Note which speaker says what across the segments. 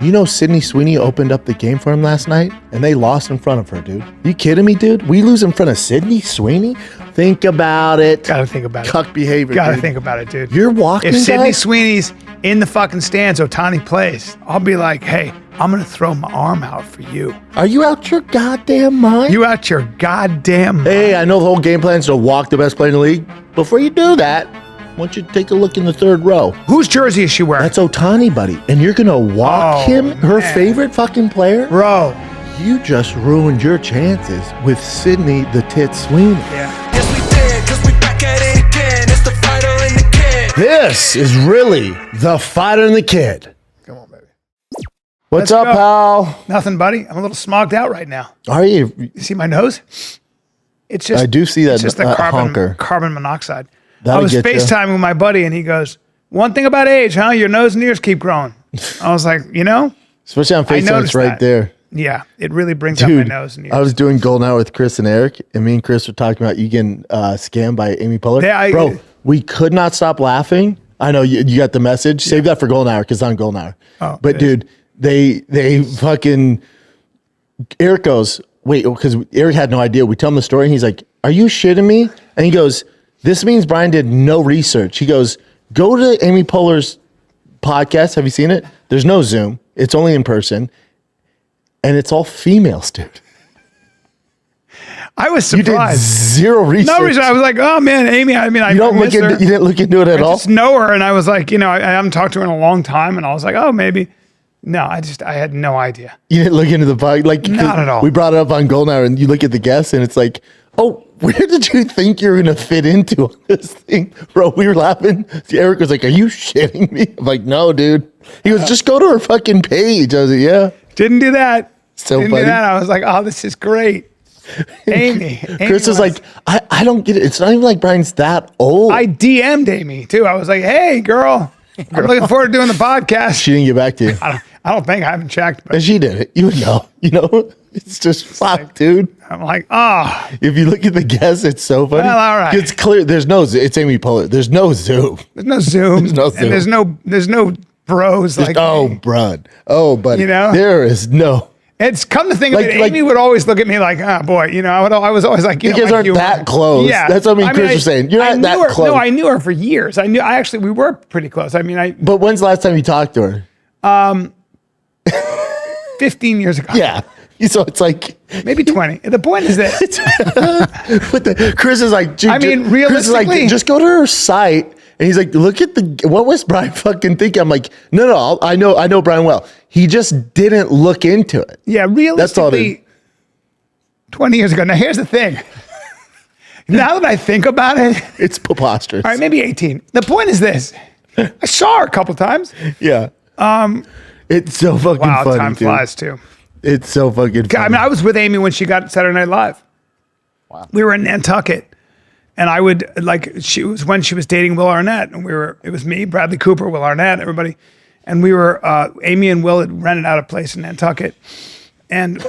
Speaker 1: You know Sydney Sweeney opened up the game for him last night, and they lost in front of her, dude. You kidding me, dude? We lose in front of Sydney Sweeney? Think about it.
Speaker 2: Gotta think about it.
Speaker 1: Cuck behavior,
Speaker 2: Gotta
Speaker 1: dude.
Speaker 2: think about it, dude.
Speaker 1: You're walking,
Speaker 2: If Sydney
Speaker 1: guys?
Speaker 2: Sweeney's in the fucking stands, Ohtani plays, I'll be like, hey, I'm gonna throw my arm out for you.
Speaker 1: Are you out your goddamn mind?
Speaker 2: You out your goddamn mind.
Speaker 1: Hey, I know the whole game plan is to walk the best player in the league. Before you do that, I want you to take a look in the third row.
Speaker 2: Whose jersey is she wearing?
Speaker 1: That's Ohtani, buddy. And you're going to walk him, her
Speaker 2: man.
Speaker 1: favorite fucking player?
Speaker 2: Bro.
Speaker 1: You just ruined your chances with Sydney the Tit Sweeney.
Speaker 2: Yeah.
Speaker 3: Yes, we did, 'cause we back at it again. It's the fighter and the kid.
Speaker 1: This is really the fighter and the kid.
Speaker 2: Come on, baby.
Speaker 1: What's
Speaker 2: Let's
Speaker 1: up,
Speaker 2: go.
Speaker 1: pal?
Speaker 2: Nothing, buddy. I'm a little smogged out right now.
Speaker 1: Are you?
Speaker 2: You see my nose? It's just
Speaker 1: I do see that
Speaker 2: It's just the
Speaker 1: honker.
Speaker 2: carbon monoxide.
Speaker 1: That'll
Speaker 2: I was
Speaker 1: get ya.
Speaker 2: FaceTiming with my buddy, and he goes, "One thing about age, huh? Your nose and ears keep growing." I was like, you know,
Speaker 1: Especially on FaceTime, it's
Speaker 2: noticed
Speaker 1: right
Speaker 2: that.
Speaker 1: there.
Speaker 2: yeah, it really brings out my
Speaker 1: Dude,
Speaker 2: nose and ears.
Speaker 1: I was doing Golden Hour with Chris and Eric, and me and Chris were talking about you getting scammed by Amy Poehler.
Speaker 2: Yeah,
Speaker 1: Bro, we could not stop laughing. I know you got the message. Save that for Golden Hour because it's on Golden Hour.
Speaker 2: Oh,
Speaker 1: but dude, they fucking Eric goes, wait, because Eric had no idea. We tell him the story, and he's like, "Are you shitting me?" And he goes, "This means Bryan did no research." He goes, "Go to Amy Poehler's podcast. Have you seen it? There's no Zoom. It's only in person, and it's all females, dude."
Speaker 2: I was
Speaker 1: You did
Speaker 2: surprised.
Speaker 1: zero research.
Speaker 2: No reason. I was like, "Oh man, Amy." I mean, I
Speaker 1: You don't look
Speaker 2: miss
Speaker 1: into.
Speaker 2: her.
Speaker 1: You didn't look into it at
Speaker 2: I
Speaker 1: all.
Speaker 2: just know her, and I was like, you know, I haven't talked to her in a long time, and I was like, oh, maybe. No, I had no idea.
Speaker 1: You didn't look into the podcast, like 'cause
Speaker 2: Not at all.
Speaker 1: We brought it up on Golden Hour, and you look at the guests, and it's like, oh, where did you think you're gonna fit into on this thing, bro? We were laughing. Eric was like, "Are you shitting me?" I'm like, "No, dude." He goes, "Just go to her fucking page." I was like, "Yeah."
Speaker 2: Didn't do that.
Speaker 1: So
Speaker 2: Didn't
Speaker 1: funny.
Speaker 2: do that. I was like, oh, this is great. Amy.
Speaker 1: Chris is like, I don't get it. It's not even like Bryan's that old.
Speaker 2: I DM'd Amy too. I was like, hey, girl, I'm looking forward to doing the podcast.
Speaker 1: She didn't get back to you.
Speaker 2: I don't think I haven't checked, but
Speaker 1: And she did it. You would know. You know, it's just fuck, dude.
Speaker 2: I'm like, oh,
Speaker 1: If you look at the guests, it's so funny.
Speaker 2: Well, all right.
Speaker 1: It's clear. There's no. It's Amy Poehler. There's no Zoom.
Speaker 2: there's no Zoom.
Speaker 1: There's no Zoom.
Speaker 2: And there's no bros like
Speaker 1: Oh,
Speaker 2: me.
Speaker 1: brud. Oh, buddy.
Speaker 2: You know?
Speaker 1: There is no.
Speaker 2: It's come to think of
Speaker 1: Like-
Speaker 2: it,
Speaker 1: like-
Speaker 2: Amy would always look at me like, oh boy, you know, I was always like, you
Speaker 1: You
Speaker 2: know,
Speaker 1: guys
Speaker 2: my
Speaker 1: aren't
Speaker 2: humor.
Speaker 1: that close.
Speaker 2: Yeah.
Speaker 1: That's what Chris was saying. You're
Speaker 2: I
Speaker 1: not that
Speaker 2: knew her,
Speaker 1: close.
Speaker 2: No, I knew her for years. We were pretty close. I mean,
Speaker 1: But when's the last time you talked to her?
Speaker 2: 15 years ago.
Speaker 1: Yeah. So it's like,
Speaker 2: Maybe 20. The point is this.
Speaker 1: but Chris is like, dude,
Speaker 2: I mean,
Speaker 1: Chris is like,
Speaker 2: realistically-
Speaker 1: just go to her site. And he's like, look at what was Bryan fucking thinking? I'm like, no, I know Bryan well. He just didn't look into it.
Speaker 2: Yeah, realistically,
Speaker 1: That's all it is.
Speaker 2: 20 years ago. Now, here's the thing. Now that I think about it,
Speaker 1: It's preposterous.
Speaker 2: all right, maybe 18. The point is this. I saw her a couple times.
Speaker 1: Yeah. It's so fucking
Speaker 2: Wow,
Speaker 1: funny,
Speaker 2: time
Speaker 1: dude.
Speaker 2: flies too.
Speaker 1: It's so fucking funny.
Speaker 2: I mean, I was with Amy when she got Saturday Night Live. Wow. We were in Nantucket. And I would she was when she was dating Will Arnett, and it was me, Bradley Cooper, Will Arnett, everybody. And we were, Amy and Will had rented out a place in Nantucket. And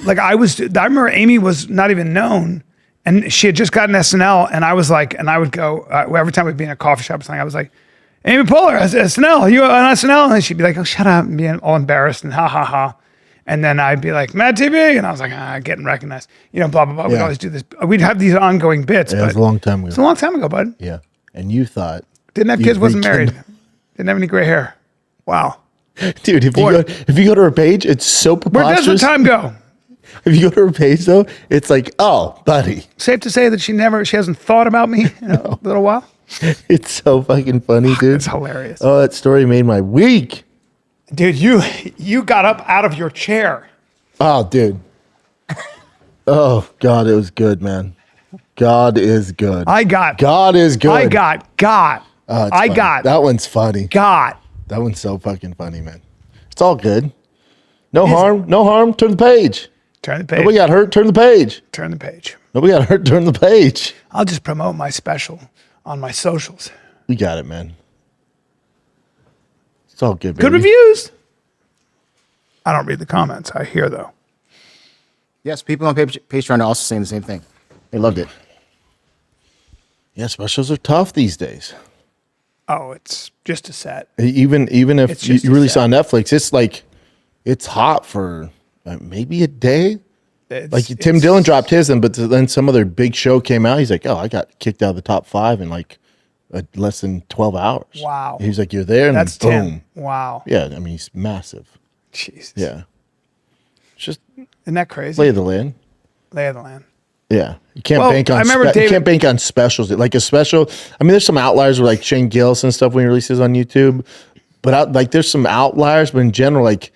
Speaker 2: I remember Amy was not even known, and she had just gotten SNL, and I was like, and I would go, every time we'd be in a coffee shop or something, I was like, Amy Poehler, SNL, you on SNL? And she'd be like, oh, shut up, and being all embarrassed and ha, ha, ha. And then I'd be like, Mad TV, and I was like, getting recognized, you know, blah, blah, blah. We'd
Speaker 1: Yeah.
Speaker 2: always do this. We'd have these ongoing bits.
Speaker 1: Yeah,
Speaker 2: but
Speaker 1: it was a long time ago.
Speaker 2: It's a long time ago, bud.
Speaker 1: Yeah. And you thought.
Speaker 2: Didn't have
Speaker 1: you'd
Speaker 2: kids, wasn't married.
Speaker 1: rekindle-
Speaker 2: Didn't have any gray hair. Wow.
Speaker 1: Dude, if you go to her page, it's so
Speaker 2: Where does
Speaker 1: preposterous.
Speaker 2: the time go?
Speaker 1: If you go to her page though, it's like, oh, buddy.
Speaker 2: Safe to say that she hasn't thought about me in a little while.
Speaker 1: It's so fucking funny, dude.
Speaker 2: It's hilarious.
Speaker 1: Oh, that story made my week.
Speaker 2: Dude, you got up out of your chair.
Speaker 1: Oh, dude. Oh, God, it was good, man. God is good. God is good.
Speaker 2: I got.
Speaker 1: Oh, it's funny. That one's funny.
Speaker 2: Got.
Speaker 1: That one's so fucking funny, man. It's all good. No harm. No harm. Turn the page.
Speaker 2: Turn the page.
Speaker 1: Nobody got hurt. Turn the page.
Speaker 2: Turn the page.
Speaker 1: Nobody got hurt. Turn the page.
Speaker 2: I'll just promote my special on my socials.
Speaker 1: We got it, man. It's all good, baby.
Speaker 2: Good reviews. I don't read the comments. I hear though.
Speaker 4: Yes, people on Patreon are also saying the same thing. They loved it.
Speaker 1: Yeah, specials are tough these days.
Speaker 2: Oh, it's just a set.
Speaker 1: Even if
Speaker 2: It's
Speaker 1: you
Speaker 2: just
Speaker 1: release
Speaker 2: sad.
Speaker 1: on Netflix, it's like it's hot for maybe a day. Like Tim
Speaker 2: It's-
Speaker 1: Dillon dropped his, but then some other big show came out. He's like, "Oh, I got kicked out of the top 5 in like less than 12 hours."
Speaker 2: Wow.
Speaker 1: He's like, "You're there," and
Speaker 2: That's
Speaker 1: boom.
Speaker 2: Tim. Wow.
Speaker 1: Yeah, I mean, he's massive.
Speaker 2: Jesus.
Speaker 1: Yeah, it's just
Speaker 2: Isn't that crazy?
Speaker 1: lay of the land.
Speaker 2: Lay of the land.
Speaker 1: Yeah, you can't
Speaker 2: Well,
Speaker 1: bank on.
Speaker 2: I remember
Speaker 1: you
Speaker 2: David-
Speaker 1: can't bank on specials. Like a special. I mean, there's some outliers with like Shane Gillis and stuff when he releases on YouTube, but like there's some outliers. But in general, like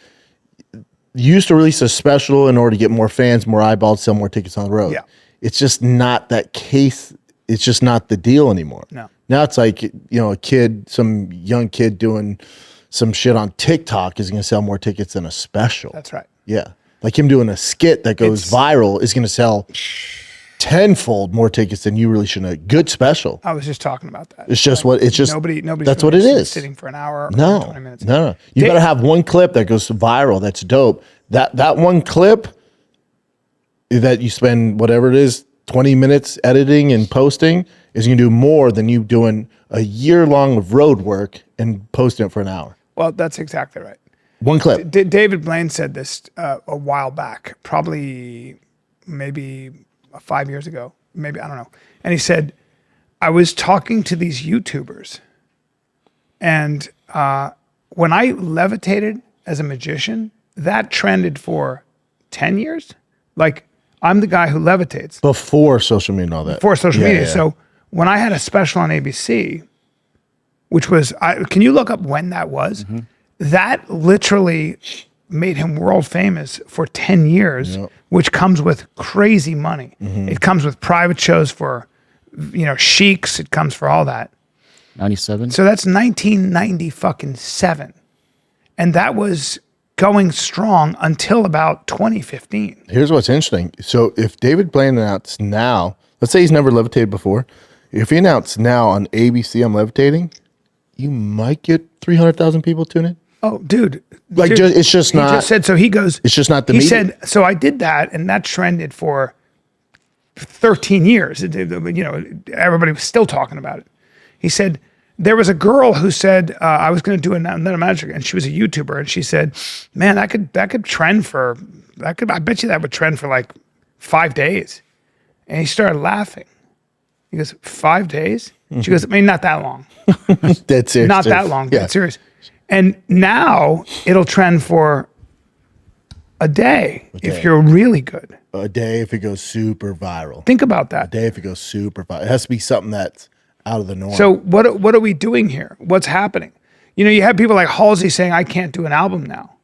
Speaker 1: you used to release a special in order to get more fans, more eyeballs, sell more tickets on the road.
Speaker 2: Yeah.
Speaker 1: It's just not that case. It's just not the deal anymore.
Speaker 2: No.
Speaker 1: Now it's like, a kid, some young kid doing some shit on TikTok is going to sell more tickets than a special.
Speaker 2: That's right.
Speaker 1: Yeah. Like him doing a skit that goes viral is going to sell tenfold more tickets than you really should. A good special.
Speaker 2: I was just talking about that.
Speaker 1: It's just nobody. That's what it is.
Speaker 2: Sitting for an hour or
Speaker 1: No,
Speaker 2: 20 minutes.
Speaker 1: no. You got to have one clip that goes viral. That's dope. That one clip that you spend whatever it is, 20 minutes editing and posting is going to do more than you doing a year long of road work and posting it for an hour.
Speaker 2: Well, that's exactly right.
Speaker 1: One clip.
Speaker 2: David Blaine said this a while back, probably maybe 5 years ago, maybe, I don't know. And he said, I was talking to these YouTubers, and when I levitated as a magician, that trended for 10 years. Like, I'm the guy who levitates.
Speaker 1: Before social media and all that.
Speaker 2: Before social
Speaker 1: Yeah,
Speaker 2: media.
Speaker 1: yeah.
Speaker 2: So when I had a special on ABC, which was, can you look up when that was?
Speaker 1: Mm-hmm.
Speaker 2: That literally made him world famous for 10 years, which comes with crazy money.
Speaker 1: Mm-hmm.
Speaker 2: It comes with private shows for, sheiks. It comes for all that.
Speaker 4: 97.
Speaker 2: So that's 1997. And that was going strong until about 2015.
Speaker 1: Here's what's interesting. So if David Blaine announced now, let's say he's never levitated before. If he announced now on ABC I'm levitating, you might get 300,000 people tune in.
Speaker 2: Oh, dude.
Speaker 1: Like,
Speaker 2: Dude,
Speaker 1: it's just
Speaker 2: he
Speaker 1: not.
Speaker 2: just said, so he goes.
Speaker 1: It's just not the
Speaker 2: He
Speaker 1: media.
Speaker 2: said, so I did that, and that trended for 13 years. Everybody was still talking about it. He said, there was a girl who said, I was going to do another magic, and she was a YouTuber, and she said, man, that could trend for, I bet you that would trend for like 5 days. And he started laughing. He goes, 5 days? She goes, I mean, not that long.
Speaker 1: Dead serious.
Speaker 2: Not
Speaker 1: dude.
Speaker 2: that long.
Speaker 1: Yeah.
Speaker 2: Dead serious. And now it'll trend for a day if you're really good.
Speaker 1: A day if it goes super viral.
Speaker 2: Think about that.
Speaker 1: A day if it goes super viral. It has to be something that's out of the norm.
Speaker 2: So what are we doing here? What's happening? You have people like Halsey saying, I can't do an album now.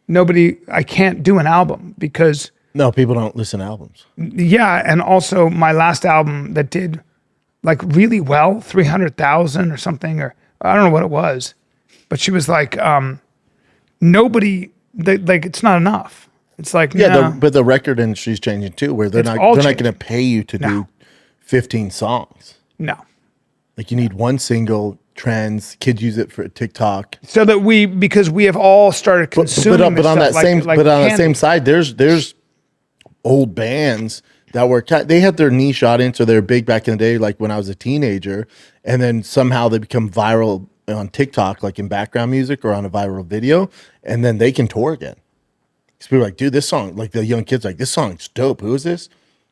Speaker 2: I can't do an album because,
Speaker 1: no, people don't listen to albums.
Speaker 2: yeah, and also my last album that did like really well, 300,000 or something, or I don't know what it was, but she was like, nobody, like it's not enough. It's like,
Speaker 1: Yeah,
Speaker 2: no.
Speaker 1: but the record industry's changing too, where they're
Speaker 2: It's
Speaker 1: not
Speaker 2: all
Speaker 1: going
Speaker 2: changing.
Speaker 1: to pay you to do 15 songs.
Speaker 2: No.
Speaker 1: Like you need one single, trends, kids use it for TikTok.
Speaker 2: So that because we have all started consuming
Speaker 1: But on that
Speaker 2: stuff
Speaker 1: same
Speaker 2: like
Speaker 1: but on that
Speaker 2: candy.
Speaker 1: same side, there's old bands that were they had their niche audience or they're big back in the day, like when I was a teenager, and then somehow they become viral on TikTok, like in background music or on a viral video, and then they can tour again. Because people are like, dude, this song, like the young kids, like this song's dope. Who is this?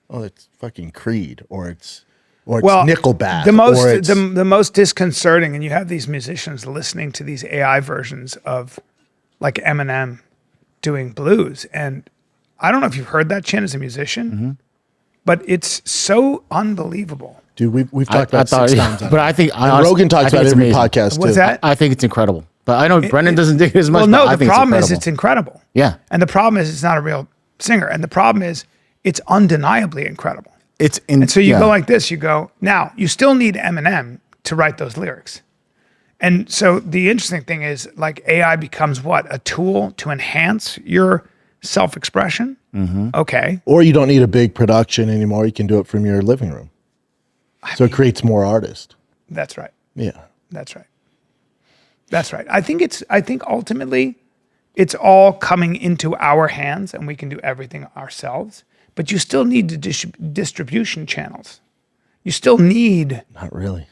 Speaker 1: Oh, it's fucking Creed, or it's Nickelback.
Speaker 2: The most disconcerting, and you have these musicians listening to these AI versions of like Eminem doing blues, and I don't know if you've heard that, Chin, as a musician, but it's so unbelievable.
Speaker 1: Dude, we've talked about it 6 times.
Speaker 4: But I think
Speaker 1: Rogan talks about it every podcast
Speaker 2: What's
Speaker 1: too.
Speaker 2: that?
Speaker 4: I think it's incredible. But I know Brendan doesn't dig it as much.
Speaker 2: Well,
Speaker 4: but
Speaker 2: no,
Speaker 4: I
Speaker 2: the
Speaker 4: think
Speaker 2: problem
Speaker 4: it's
Speaker 2: is it's incredible.
Speaker 4: Yeah.
Speaker 2: And the problem is it's not a real singer. And the problem is it's undeniably incredible. And so you go like this, you go, now you still need Eminem to write those lyrics. And so the interesting thing is like AI becomes what? A tool to enhance your self-expression? Okay.
Speaker 1: Or you don't need a big production anymore. You can do it from your living room. So it creates more artists.
Speaker 2: That's right.
Speaker 1: Yeah.
Speaker 2: That's right. That's right. I think ultimately it's all coming into our hands and we can do everything ourselves, but you still need the distribution channels. You still need.
Speaker 1: Not really.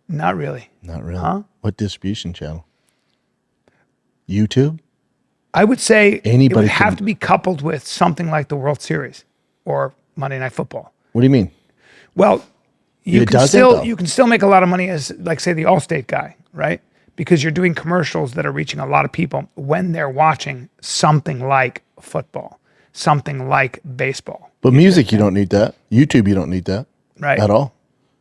Speaker 2: Not really.
Speaker 1: Not really.
Speaker 2: Huh?
Speaker 1: What distribution channel? YouTube?
Speaker 2: I would say it
Speaker 1: Anybody
Speaker 2: would have
Speaker 1: can-
Speaker 2: to be coupled with something like the World Series or Monday Night Football.
Speaker 1: What do you mean?
Speaker 2: Well, you
Speaker 1: It
Speaker 2: can
Speaker 1: doesn't,
Speaker 2: still
Speaker 1: though.
Speaker 2: you can still make a lot of money as, like, say, the Allstate guy, right? Because you're doing commercials that are reaching a lot of people when they're watching something like football, something like baseball,
Speaker 1: But music, you don't need that. YouTube, you don't need that.
Speaker 2: right?
Speaker 1: At all.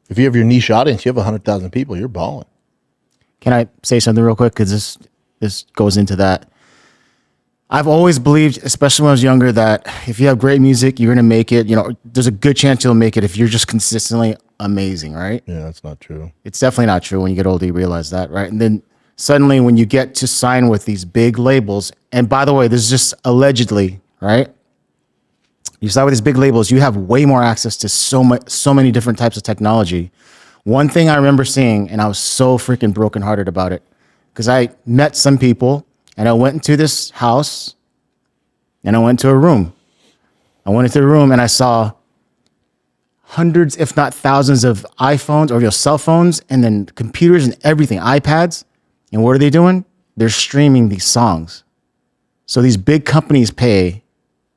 Speaker 1: If you have your niche audience, you have 100,000 people, you're balling.
Speaker 4: Can I say something real quick? Because this goes into that. I've always believed, especially when I was younger, that if you have great music, you're going to make it. You know, there's a good chance you'll make it if you're just consistently amazing, right?
Speaker 1: Yeah, that's not true.
Speaker 4: It's definitely not true. When you get older, you realize that, right? And then suddenly when you get to sign with these big labels, and by the way, this is just allegedly, right? You sign with these big labels, you have way more access to so many different types of technology. One thing I remember seeing, and I was so freaking brokenhearted about it, because I met some people, and I went into this house, and I went to a room. I went into the room, and I saw hundreds, if not thousands, of iPhones or your cell phones, and then computers and everything, iPads. And what are they doing? They're streaming these songs. So these big companies pay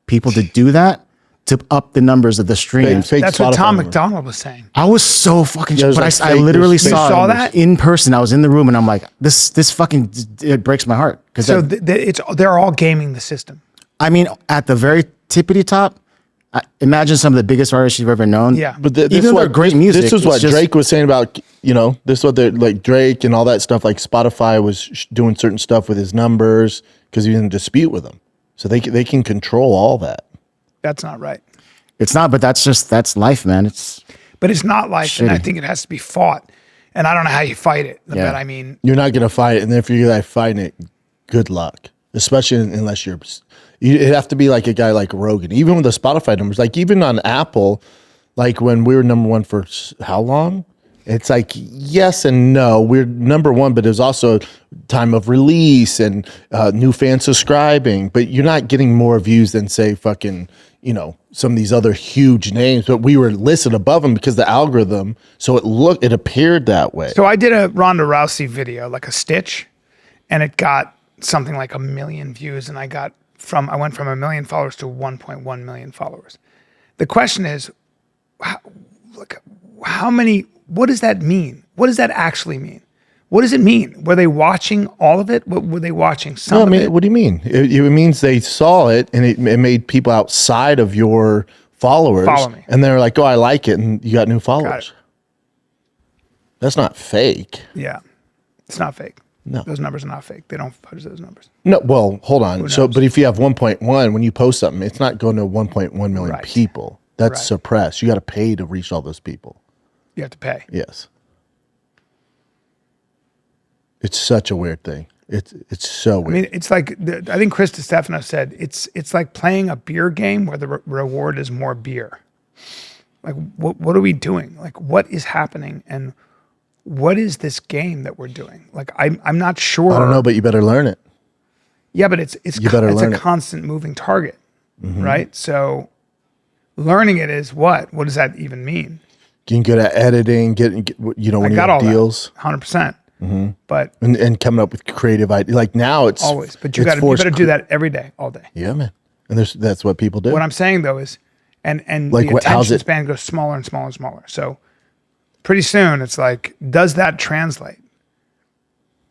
Speaker 4: people to do that to up the numbers of the streams.
Speaker 1: Fake
Speaker 2: That's what
Speaker 1: Spotify
Speaker 2: Tom
Speaker 1: numbers.
Speaker 2: McDonald was saying.
Speaker 4: I was so fucking,
Speaker 1: Yeah, it was
Speaker 4: but
Speaker 1: like
Speaker 4: I
Speaker 1: fake-
Speaker 4: literally
Speaker 1: fake
Speaker 4: saw
Speaker 2: numbers.
Speaker 4: that in person. I was in the room and I'm like, this fucking, it breaks my heart. Because
Speaker 2: So they're all gaming the system.
Speaker 4: I mean, at the very tippity top, imagine some of the biggest artists you've ever known.
Speaker 2: Yeah.
Speaker 1: But this
Speaker 4: even
Speaker 1: is
Speaker 4: though they're great music.
Speaker 1: This is what
Speaker 4: it's just-
Speaker 1: Drake was saying about, this is what they're like, Drake and all that stuff. Like Spotify was doing certain stuff with his numbers because he was in a dispute with them. So they can control all that.
Speaker 2: That's not right.
Speaker 4: It's not, but that's life, man.
Speaker 2: But it's not life, and I
Speaker 4: Shitty.
Speaker 2: think it has to be fought. And I don't know how you fight it.
Speaker 4: Yeah.
Speaker 2: But I mean,
Speaker 1: You're not going to fight it. And if you're like fighting it, good luck. Especially unless it'd have to be like a guy like Rogan. Even with the Spotify numbers, like even on Apple, like when we were number one for how long? It's like yes and no. We're number one, but there's also time of release and new fans subscribing. But you're not getting more views than say fucking some of these other huge names. But we were listed above them because the algorithm. So it appeared that way.
Speaker 2: so I did a Ronda Rousey video, like a stitch, and it got something like 1 million views, and I went from 1 million followers to 1.1 million followers. The question is, how many? What does that mean? What does that actually mean? What does it mean? Were they watching all of it? Were they watching some of it?
Speaker 1: What do you mean? It means they saw it and it made people outside of your followers.
Speaker 2: Follow me.
Speaker 1: And they're like, oh, I like it. And you got new followers. That's not fake.
Speaker 2: Yeah, it's not fake.
Speaker 1: No.
Speaker 2: Those numbers are not fake. They don't publish those numbers.
Speaker 1: No, well, hold on. So,
Speaker 2: knows?
Speaker 1: but if you have 1.1, when you post something, it's not going to 1.1 million
Speaker 2: Right.
Speaker 1: people. That's
Speaker 2: Right.
Speaker 1: suppressed. You got to pay to reach all those people.
Speaker 2: You have to pay.
Speaker 1: Yes. It's such a weird thing. It's so weird.
Speaker 2: I mean, it's like I think Chris DiStefano said it's like playing a beer game where the reward is more beer. Like, what are we doing? Like, what is happening, and what is this game that we're doing? Like, I'm not sure.
Speaker 1: I don't know, but you better learn it.
Speaker 2: Yeah, but it's
Speaker 1: better
Speaker 2: a
Speaker 1: learn it.
Speaker 2: constant moving target, right? So, learning it is what? What does that even mean?
Speaker 1: Getting good at editing, when
Speaker 2: I
Speaker 1: you
Speaker 2: got
Speaker 1: have
Speaker 2: all
Speaker 1: deals.
Speaker 2: that, 100%. But
Speaker 1: And coming up with creative ideas. Like now it's
Speaker 2: always, but you
Speaker 1: it's
Speaker 2: got to
Speaker 1: forced
Speaker 2: do that every day, all day.
Speaker 1: Yeah, man. And that's what people do.
Speaker 2: What I'm saying though is, and
Speaker 1: Like,
Speaker 2: the
Speaker 1: how's
Speaker 2: attention
Speaker 1: it-
Speaker 2: span goes smaller and smaller and smaller. So pretty soon it's like, does that translate?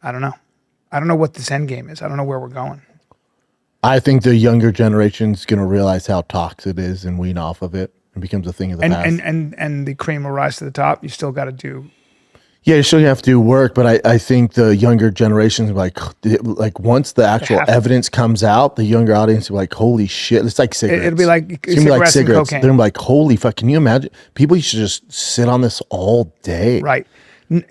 Speaker 2: I don't know. I don't know what this end game is. I don't know where we're going.
Speaker 1: I think the younger generation's going to realize how toxic it is and wean off of it. It becomes a thing of the
Speaker 2: And
Speaker 1: past.
Speaker 2: and the cream will rise to the top. You still got to do.
Speaker 1: Yeah, you still have to do work, but I think the younger generations like once the actual
Speaker 2: have to.
Speaker 1: evidence comes out, the younger audience will be like, holy shit. It's like cigarettes.
Speaker 2: It'll be like
Speaker 1: It's gonna be like
Speaker 2: cigarettes and
Speaker 1: cigarettes.
Speaker 2: cocaine.
Speaker 1: They're gonna be like, holy fuck, can you imagine? People used to just sit on this all day.
Speaker 2: Right.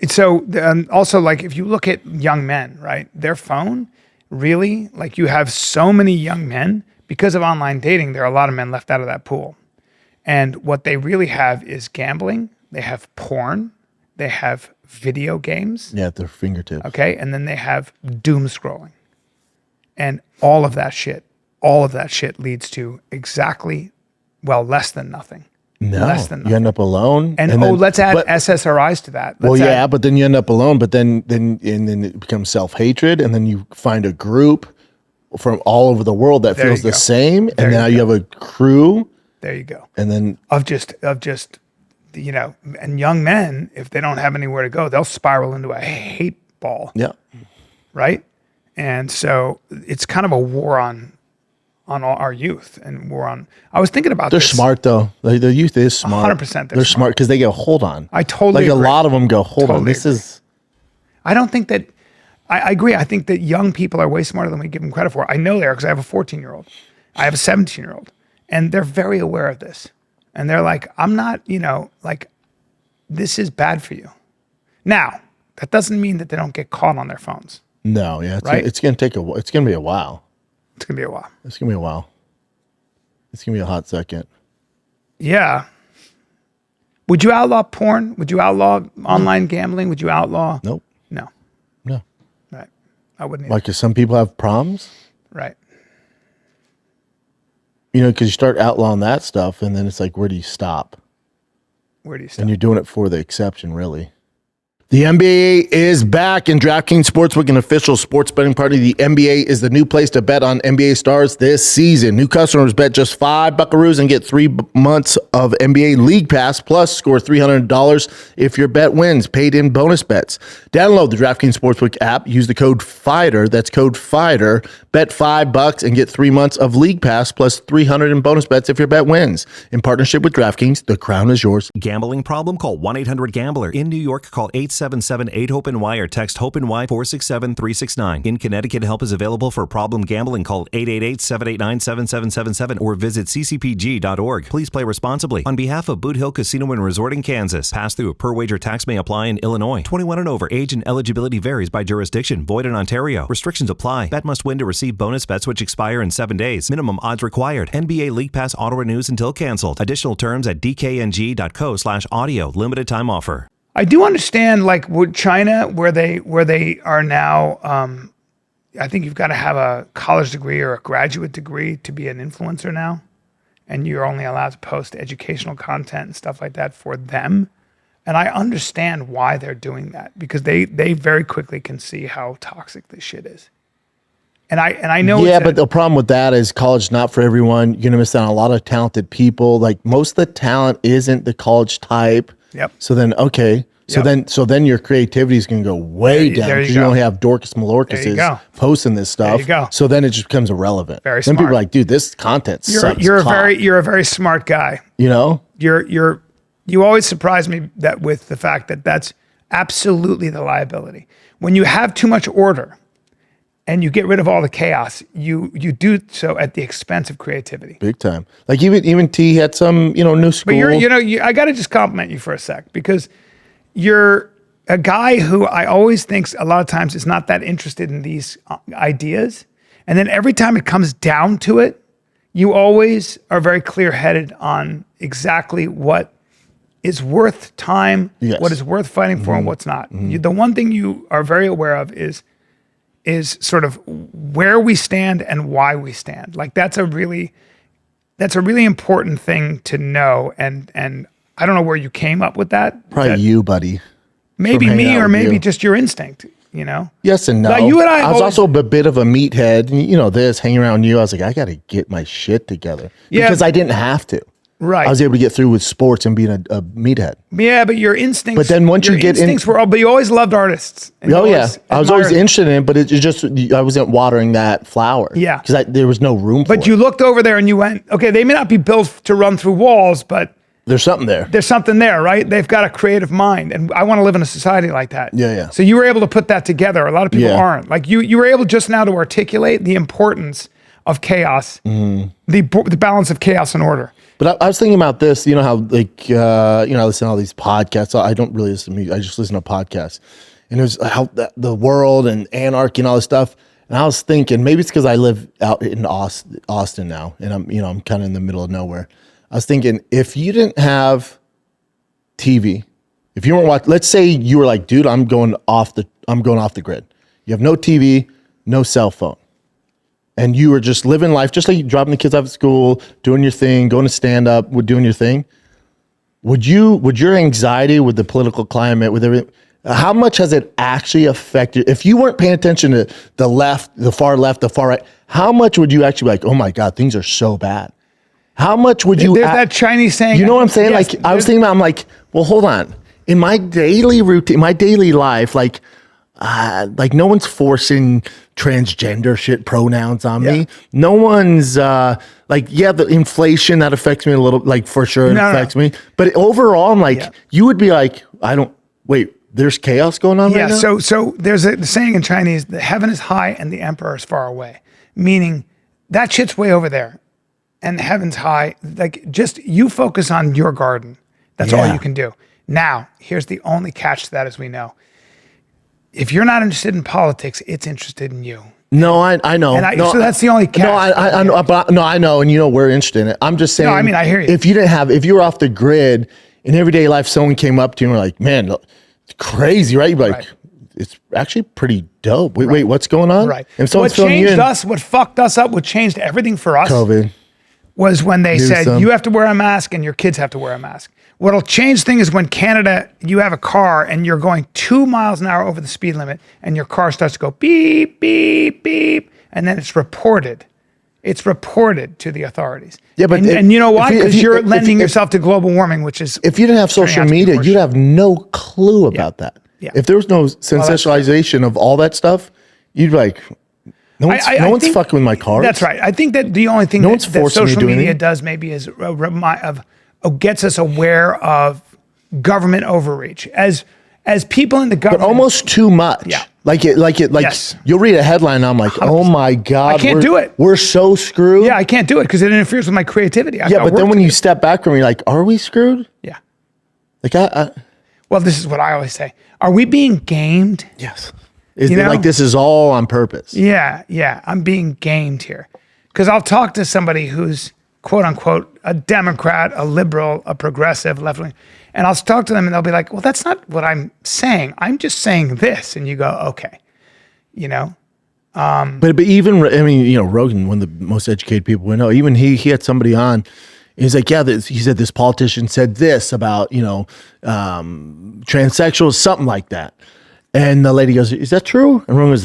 Speaker 2: So also, like, if you look at young men, right, their phone really, like, you have so many young men because of online dating. There are a lot of men left out of that pool, and what they really have is gambling. They have porn. They have video games.
Speaker 1: Yeah, at their fingertips.
Speaker 2: Okay, and then they have doom scrolling, and all of that shit leads to exactly, less than nothing.
Speaker 1: No,
Speaker 2: Less than
Speaker 1: you end up alone.
Speaker 2: And
Speaker 1: then-
Speaker 2: let's add
Speaker 1: but-
Speaker 2: SSRIs to that.
Speaker 1: Well,
Speaker 2: Let's
Speaker 1: yeah,
Speaker 2: add-
Speaker 1: but then you end up alone. But then it becomes self-hatred, and then you find a group from all over the world that
Speaker 2: There
Speaker 1: feels
Speaker 2: you
Speaker 1: the
Speaker 2: go.
Speaker 1: same,
Speaker 2: There
Speaker 1: and
Speaker 2: you
Speaker 1: now you
Speaker 2: go.
Speaker 1: have a crew,
Speaker 2: There you go.
Speaker 1: and then
Speaker 2: Of just, and young men, if they don't have anywhere to go, they'll spiral into a hate ball,
Speaker 1: yeah,
Speaker 2: right? And so it's kind of a war on all our youth and war on. I was thinking about
Speaker 1: they're
Speaker 2: this.
Speaker 1: smart though. Like, the youth is smart.
Speaker 2: 100%
Speaker 1: They're smart because they go, hold on.
Speaker 2: I totally
Speaker 1: like
Speaker 2: agree.
Speaker 1: a lot of them go, hold on.
Speaker 2: Totally
Speaker 1: This
Speaker 2: agree.
Speaker 1: is
Speaker 2: I don't think that. I agree. I think that young people are way smarter than we give them credit for. I know they are because I have a 14-year-old. I have a 17-year-old. And they're very aware of this. And they're like, I'm not, like, this is bad for you. Now, that doesn't mean that they don't get caught on their phones.
Speaker 1: no, yeah.
Speaker 2: Right?
Speaker 1: It's gonna take it's gonna be a while.
Speaker 2: It's going to be a while.
Speaker 1: It's gonna be a while. It's gonna be a hot second.
Speaker 2: Yeah. Would you outlaw porn? Would you outlaw online gambling? Would you outlaw?
Speaker 1: Nope.
Speaker 2: No.
Speaker 1: No.
Speaker 2: Right. I wouldn't either.
Speaker 1: Like, 'cause some people have problems.
Speaker 2: Right.
Speaker 1: Because you start outlawing that stuff, and then it's like, where do you stop?
Speaker 2: Where do you
Speaker 1: And
Speaker 2: start?
Speaker 1: you're doing it for the exception, really. The NBA is back, and DraftKings Sportsbook, an official sports betting partner. The NBA is the new place to bet on NBA stars this season. New customers bet just $5 and get 3 months of NBA League Pass, plus score $300 if your bet wins, paid in bonus bets. Download the DraftKings Sportsbook app. Use the code FIGHTER. That's code FIGHTER. Bet $5 and get 3 months of League Pass, plus $300 in bonus bets if your bet wins. In partnership with DraftKings, the crown is yours.
Speaker 5: Gambling problem? Call 1-800-GAMBLER. In New York, call 877-8-HOPE-NY or text HOPE-NY 467-369. In Connecticut, help is available for problem gambling. Call 888-789-7777 or visit ccpg.org. Please play responsibly. On behalf of Boot Hill Casino and Resort in Kansas, pass-through per wager tax may apply in Illinois. 21 and over. Age and eligibility varies by jurisdiction. Void in Ontario. Restrictions apply. Bet must win to receive bonus bets which expire in 7 days. Minimum odds required. NBA League Pass auto renews until canceled. Additional terms at dkng.co/audio. Limited time offer.
Speaker 2: I do understand, like, with China, where they are now. I think you've got to have a college degree or a graduate degree to be an influencer now, and you're only allowed to post educational content and stuff like that for them. And I understand why they're doing that, because they very quickly can see how toxic this shit is. And I know.
Speaker 1: Yeah, but the problem with that is college not for everyone. You're gonna miss out on a lot of talented people. Like, most of the talent isn't the college type.
Speaker 2: Yep.
Speaker 1: So then, okay. So
Speaker 2: Yep.
Speaker 1: then your creativity is going to go way down
Speaker 2: there you
Speaker 1: because you
Speaker 2: go.
Speaker 1: only have Dorcas
Speaker 2: There you
Speaker 1: Malorcases
Speaker 2: go.
Speaker 1: posting this stuff.
Speaker 2: you go.
Speaker 1: So then it just becomes irrelevant.
Speaker 2: Very
Speaker 1: then people
Speaker 2: smart.
Speaker 1: are like, dude, this content sucks.
Speaker 2: You're
Speaker 1: cock.
Speaker 2: a very smart guy.
Speaker 1: You
Speaker 2: always surprise me that with the fact that that's absolutely the liability. When you have too much order and you get rid of all the chaos, you do so at the expense of creativity.
Speaker 1: big time. Like even T had some new school.
Speaker 2: But I got to just compliment you for a sec, because you're a guy who I always think a lot of times is not that interested in these ideas. And then every time it comes down to it, you always are very clear-headed on exactly what is worth time,
Speaker 1: Yes.
Speaker 2: what is worth fighting for, and what's not. The one thing you are very aware of is sort of where we stand and why we stand. Like, that's a really important thing to know. And I don't know where you came up with that.
Speaker 1: Probably you, buddy.
Speaker 2: Maybe
Speaker 1: from hanging
Speaker 2: me,
Speaker 1: out
Speaker 2: or
Speaker 1: with
Speaker 2: maybe
Speaker 1: you.
Speaker 2: just your instinct,
Speaker 1: Yes and no.
Speaker 2: Now, you and I
Speaker 1: was
Speaker 2: always-
Speaker 1: also a bit of a meathead. Hanging around you, I was like, I got to get my shit together.
Speaker 2: Yeah.
Speaker 1: Because I didn't have to.
Speaker 2: Right.
Speaker 1: I was able to get through with sports and being a meathead.
Speaker 2: Yeah, but your instincts.
Speaker 1: But then once
Speaker 2: your
Speaker 1: you get in-
Speaker 2: instincts were all. But you always loved artists. And
Speaker 1: Oh
Speaker 2: you
Speaker 1: yeah, I was
Speaker 2: admired
Speaker 1: always
Speaker 2: them.
Speaker 1: interested in it, but it just I wasn't watering that flower.
Speaker 2: Yeah.
Speaker 1: because there was no room for
Speaker 2: But
Speaker 1: it.
Speaker 2: you looked over there and you went, okay, they may not be built to run through walls, but
Speaker 1: There's something there.
Speaker 2: there's something there, right? They've got a creative mind, and I want to live in a society like that.
Speaker 1: Yeah, yeah.
Speaker 2: So you were able to put that together. A lot of people
Speaker 1: Yeah.
Speaker 2: aren't. Like you were able just now to articulate the importance of chaos,
Speaker 1: Mm-hmm.
Speaker 2: the balance of chaos and order.
Speaker 1: But I was thinking about this. You know how I listen to all these podcasts. I don't really listen to music. I just listen to podcasts. And it was how the world and anarchy and all this stuff. And I was thinking maybe it's because I live out in Austin now, and I'm kind of in the middle of nowhere. I was thinking, if you didn't have TV, if you weren't watching, let's say you were like, dude, I'm going off the grid. You have no TV, no cell phone, and you were just living life, just like dropping the kids off at school, doing your thing, going to stand up, doing your thing. Would your anxiety with the political climate, with everything, How much has it actually affected? If you weren't paying attention to the left, the far right, how much would you actually be like, oh my God, things are so bad? How much would you?
Speaker 2: There's that Chinese saying.
Speaker 1: You know what I'm saying?
Speaker 2: Yes,
Speaker 1: like I was thinking about, I'm like, well, hold on. In my daily routine, my daily life, like no one's forcing transgender shit pronouns on me. No one's the inflation that affects me a little, like for sure affects me. But overall, I'm like, you would be like, there's chaos going on right now?
Speaker 2: So there's a saying in Chinese that heaven is high and the emperor is far away, meaning that shit's way over there and heaven's high. Like just you focus on your garden. That's all you can do. Now, here's the only catch to that, as we know. If you're not interested in politics, it's interested in you.
Speaker 1: No, I know.
Speaker 2: And so that's the only catch.
Speaker 1: No, I know. But, no, I know. And we're interested in it. I'm just saying.
Speaker 2: No, I mean, I hear you.
Speaker 1: If you were off the grid in everyday life, someone came up to you and were like, man, it's crazy, right? You'd be like, it's actually pretty dope. Wait, what's going on?
Speaker 2: Right.
Speaker 1: If
Speaker 2: What changed us, what fucked us up, what changed everything for us
Speaker 1: COVID.
Speaker 2: was when they said, you have to wear a mask and your kids have to wear a mask. What'll change things is when Canada, you have a car and you're going 2 miles an hour over the speed limit and your car starts to go beep, beep, beep, and then it's reported. It's reported to the authorities. Yeah, but and you know why? Because you're lending yourself to global warming, which is...
Speaker 1: If you didn't have social media, you'd have no clue about that.
Speaker 2: Yeah.
Speaker 1: If there was no sensationalization of all that stuff, you'd be like... No one's fucking with my cars.
Speaker 2: That's right. I think that the only thing that social media does maybe is gets us aware of government overreach as people in the government.
Speaker 1: But almost too much.
Speaker 2: Yeah.
Speaker 1: Yes. You'll read a headline and I'm like, 100%. Oh my God.
Speaker 2: I can't do it.
Speaker 1: We're so screwed.
Speaker 2: Yeah, I can't do it because it interferes with my creativity.
Speaker 1: But then when you step back from it, you're like, are we screwed?
Speaker 2: Yeah.
Speaker 1: Like
Speaker 2: well, this is what I always say. Are we being gamed?
Speaker 1: Yes. Is it like this is all on purpose?
Speaker 2: Yeah. I'm being gamed here. Because I'll talk to somebody who's quote unquote a Democrat, a liberal, a progressive, left wing, and I'll talk to them and they'll be like, well, that's not what I'm saying. I'm just saying this. And you go, okay.
Speaker 1: But even, Rogan, one of the most educated people we know, even he had somebody on. He's like, he said this politician said this about, transsexuals, something like that. And the lady goes, is that true? And Rogan goes,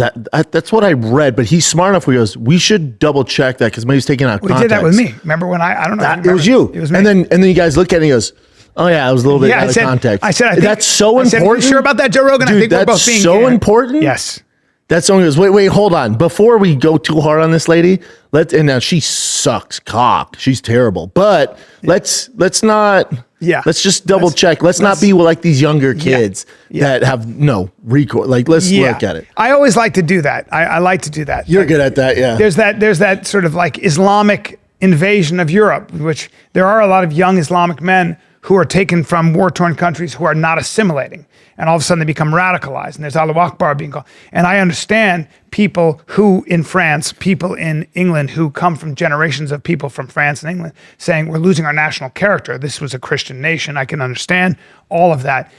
Speaker 1: that's what I read, but he's smart enough where he goes, we should double check that because maybe he's taking out context.
Speaker 2: We did that with me. Remember when I don't know.
Speaker 1: It was you.
Speaker 2: It was me.
Speaker 1: And then you guys look at it and he goes, oh yeah, it was a little bit out of context.
Speaker 2: I said,
Speaker 1: that's so important.
Speaker 2: Are you sure about that, Joe Rogan?
Speaker 1: Dude,
Speaker 2: I think we're both being
Speaker 1: so important.
Speaker 2: Yes.
Speaker 1: That's someone goes, wait, hold on. Before we go too hard on this lady, and now she sucks cock. She's terrible. But let's not. Yeah. Let's just double check. Let's not be like these younger kids that have no recourse. Like let's look at it.
Speaker 2: I always like to do that. I like to do that.
Speaker 1: You're good at that, yeah.
Speaker 2: There's that sort of like Islamic invasion of Europe, which there are a lot of young Islamic men who are taken from war-torn countries who are not assimilating. And all of a sudden they become radicalized. And there's Allahu Akbar being called. And I understand people who in France, people in England who come from generations of people from France and England saying we're losing our national character. This was a Christian nation. I can understand all of that.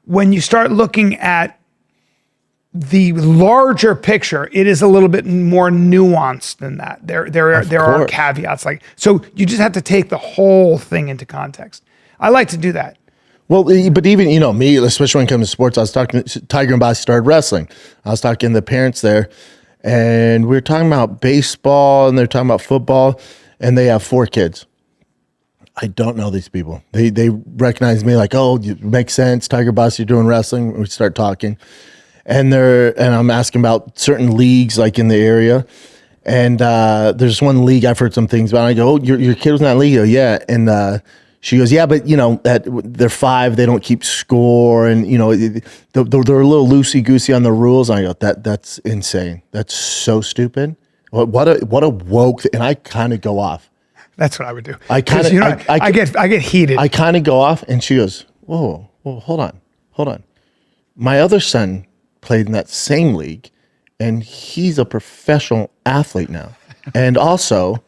Speaker 2: When you start looking at the larger picture, it is a little bit more nuanced than that. There are caveats. So you just have to take the whole thing into context. I like to do that.
Speaker 1: Well, but even, me, especially when it comes to sports, I was talking to Tiger and Boss started wrestling. I was talking to the parents there, and we were talking about baseball, and they're talking about football, and they have 4 kids. I don't know these people. They recognize me like, oh, it makes sense. Tiger Boss, you're doing wrestling. We start talking. And I'm asking about certain leagues like in the area. And there's one league I've heard some things about. I go, oh, your kid was in that league? I go, yeah. And she goes, yeah, but they're 5, they don't keep score, and they're a little loosey-goosey on the rules. And I go, that's insane. That's so stupid. What a woke, and I kind of go off.
Speaker 2: That's what I would do.
Speaker 1: I
Speaker 2: get heated.
Speaker 1: I kind of go off, and she goes, whoa, hold on. My other son played in that same league, and he's a professional athlete now. And also,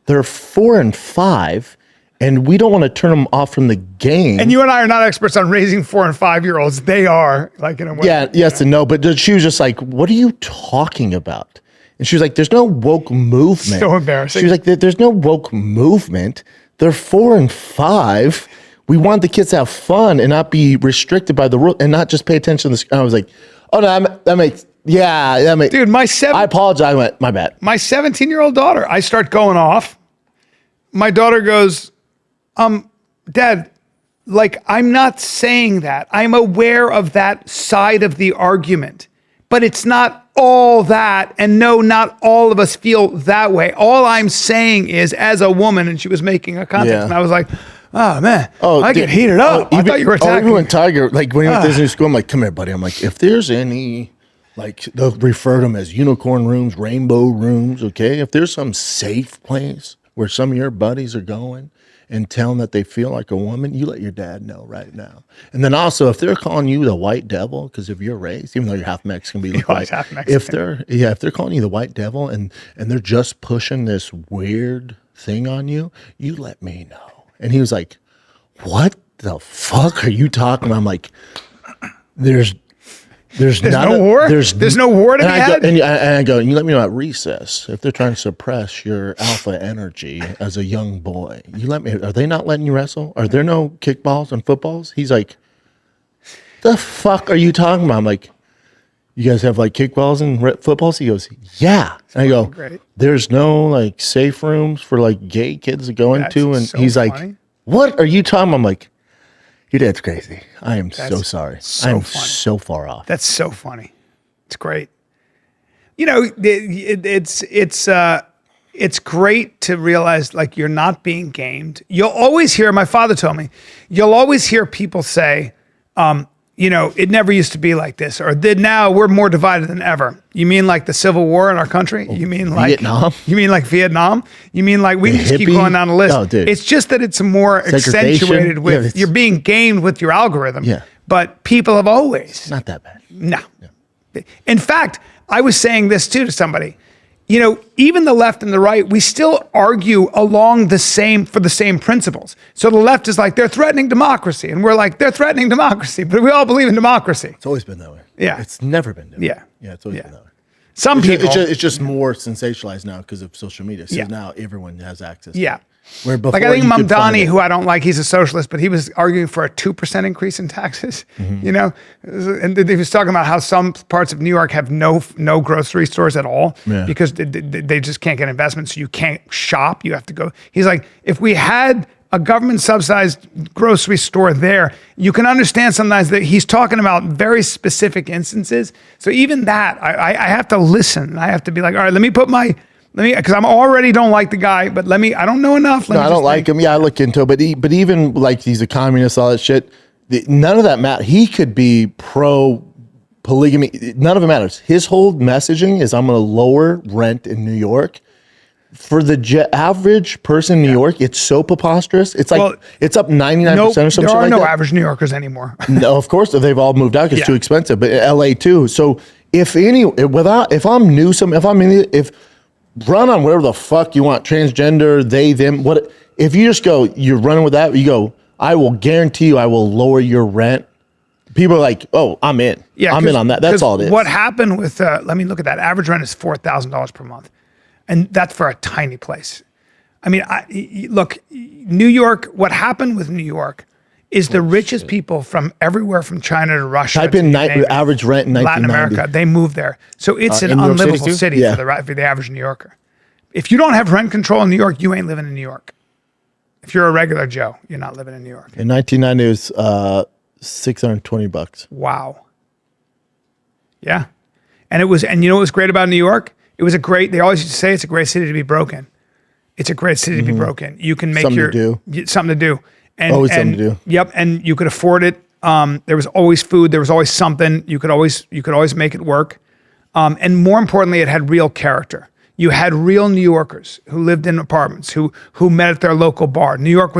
Speaker 1: they're 4 and 5, and we don't want to turn them off from the game.
Speaker 2: And you and I are not experts on raising 4 and 5-year-olds. They are, like in a way.
Speaker 1: Yeah, yes and no. But she was just like, what are you talking about? And she was like, there's no woke movement.
Speaker 2: So embarrassing.
Speaker 1: She was like, there's no woke movement. They're 4 and 5. We want the kids to have fun and not be restricted by the rule and not just pay attention to the. I was like, oh no, that makes
Speaker 2: Dude,
Speaker 1: I apologize. I went, my bad.
Speaker 2: My 17-year-old daughter, I start going off. My daughter goes, Dad, like, I'm not saying that. I'm aware of that side of the argument, but it's not all that. And no, not all of us feel that way. All I'm saying is, as a woman, and she was making a context, and I was like, oh man, I get heated up. I thought you were attacking.
Speaker 1: Even when Tiger, like when he went to Disney School, I'm like, come here, buddy. I'm like, if there's any, like, they'll refer to them as unicorn rooms, rainbow rooms, okay? If there's some safe place where some of your buddies are going and tell them that they feel like a woman, you let your dad know right now. And then also, if they're calling you the white devil because of your race, even though you're half Mexican, but you look like,
Speaker 2: half Mexican.
Speaker 1: if they're calling you the white devil and they're just pushing this weird thing on you, you let me know. And he was like, what the fuck are you talking about? I'm like, there's
Speaker 2: no war? There's no war to be had?
Speaker 1: And I go, and you let me know at recess, if they're trying to suppress your alpha energy as a young boy, you let me, are they not letting you wrestle? Are there no kickballs and footballs? He's like, the fuck are you talking about? I'm like, you guys have like kickballs and footballs? He goes, yeah. And I go,
Speaker 2: great.
Speaker 1: There's no like safe rooms for like gay kids to go into. And
Speaker 2: so
Speaker 1: he's
Speaker 2: funny.
Speaker 1: like, what are you talking about? I'm like, your dad's crazy. I am so sorry. I am
Speaker 2: funny.
Speaker 1: so far off.
Speaker 2: That's so funny. It's great. You know, it's great to realize like you're not being gamed. You'll always hear, my father told me, you'll always hear people say, you know, it never used to be like this, or now we're more divided than ever. You mean like the Civil War in our country? You mean like
Speaker 1: Vietnam?
Speaker 2: You mean like Vietnam? You mean like we can just keep
Speaker 1: hippie?
Speaker 2: going down the list?
Speaker 1: Oh, dude.
Speaker 2: It's just that it's more accentuated with you're being gamed with your algorithm.
Speaker 1: Yeah.
Speaker 2: But people have always
Speaker 1: Not that bad.
Speaker 2: no. In fact, I was saying this too to somebody. You know, even the left and the right, we still argue along the same principles. So the left is like, they're threatening democracy. And we're like, they're threatening democracy. But we all believe in democracy.
Speaker 1: It's always been that way.
Speaker 2: Yeah.
Speaker 1: It's never been different.
Speaker 2: Yeah.
Speaker 1: Yeah, it's always been that way.
Speaker 2: Some people.
Speaker 1: It's just more sensationalized now because of social media. So
Speaker 2: Yeah.
Speaker 1: now everyone has access.
Speaker 2: Yeah.
Speaker 1: Where before
Speaker 2: Like I think
Speaker 1: you could find
Speaker 2: Mamdani,
Speaker 1: it.
Speaker 2: who I don't like, he's a socialist, but he was arguing for a 2% increase in taxes.
Speaker 1: Mm-hmm.
Speaker 2: You know, and he was talking about how some parts of New York have no grocery stores at all because they just can't get investment, so you can't shop. You have to go. He's like, if we had a government subsidized grocery store there, you can understand sometimes that he's talking about very specific instances. So even that, I have to listen. I have to be like, all right, let me, because I'm already don't like the guy, but I don't know enough.
Speaker 1: No, I don't like him. Yeah, I look into it, but even like he's a communist, all that shit. None of that matters. He could be pro polygamy. None of it matters. His whole messaging is, I'm going to lower rent in New York. For the average person in New York, it's so preposterous. It's like it's up 99% or something.
Speaker 2: There are
Speaker 1: like
Speaker 2: no
Speaker 1: that.
Speaker 2: average New Yorkers anymore.
Speaker 1: No, of course they've all moved out because it's too expensive. But LA too. So if I'm new, if run on whatever the fuck you want, transgender, they, them, what, if you just go, you're running with that, you go, I will guarantee you I will lower your rent. People are like, oh, I'm in. Yeah, I'm in on that. That's all it is.
Speaker 2: What happened with, let me look at that. Average rent is $4,000 per month. And that's for a tiny place. I mean, look, New York, what happened with New York is the richest people from everywhere from China to Russia.
Speaker 1: Type in average rent in 1990.
Speaker 2: Latin America, they moved there. So it's an unlivable city for the average New Yorker. If you don't have rent control in New York, you ain't living in New York. If you're a regular Joe, you're not living in New York.
Speaker 1: In 1990, it was $620.
Speaker 2: Wow. Yeah. And you know what was great about New York? They always used to say it's a great city to be broken. It's a great city to be broken. You can make something to do. And,
Speaker 1: always something to do.
Speaker 2: Yep, and you could afford it. There was always food. There was always something. You could always make it work. And more importantly, it had real character. You had real New Yorkers who lived in apartments, who met at their local bar. New York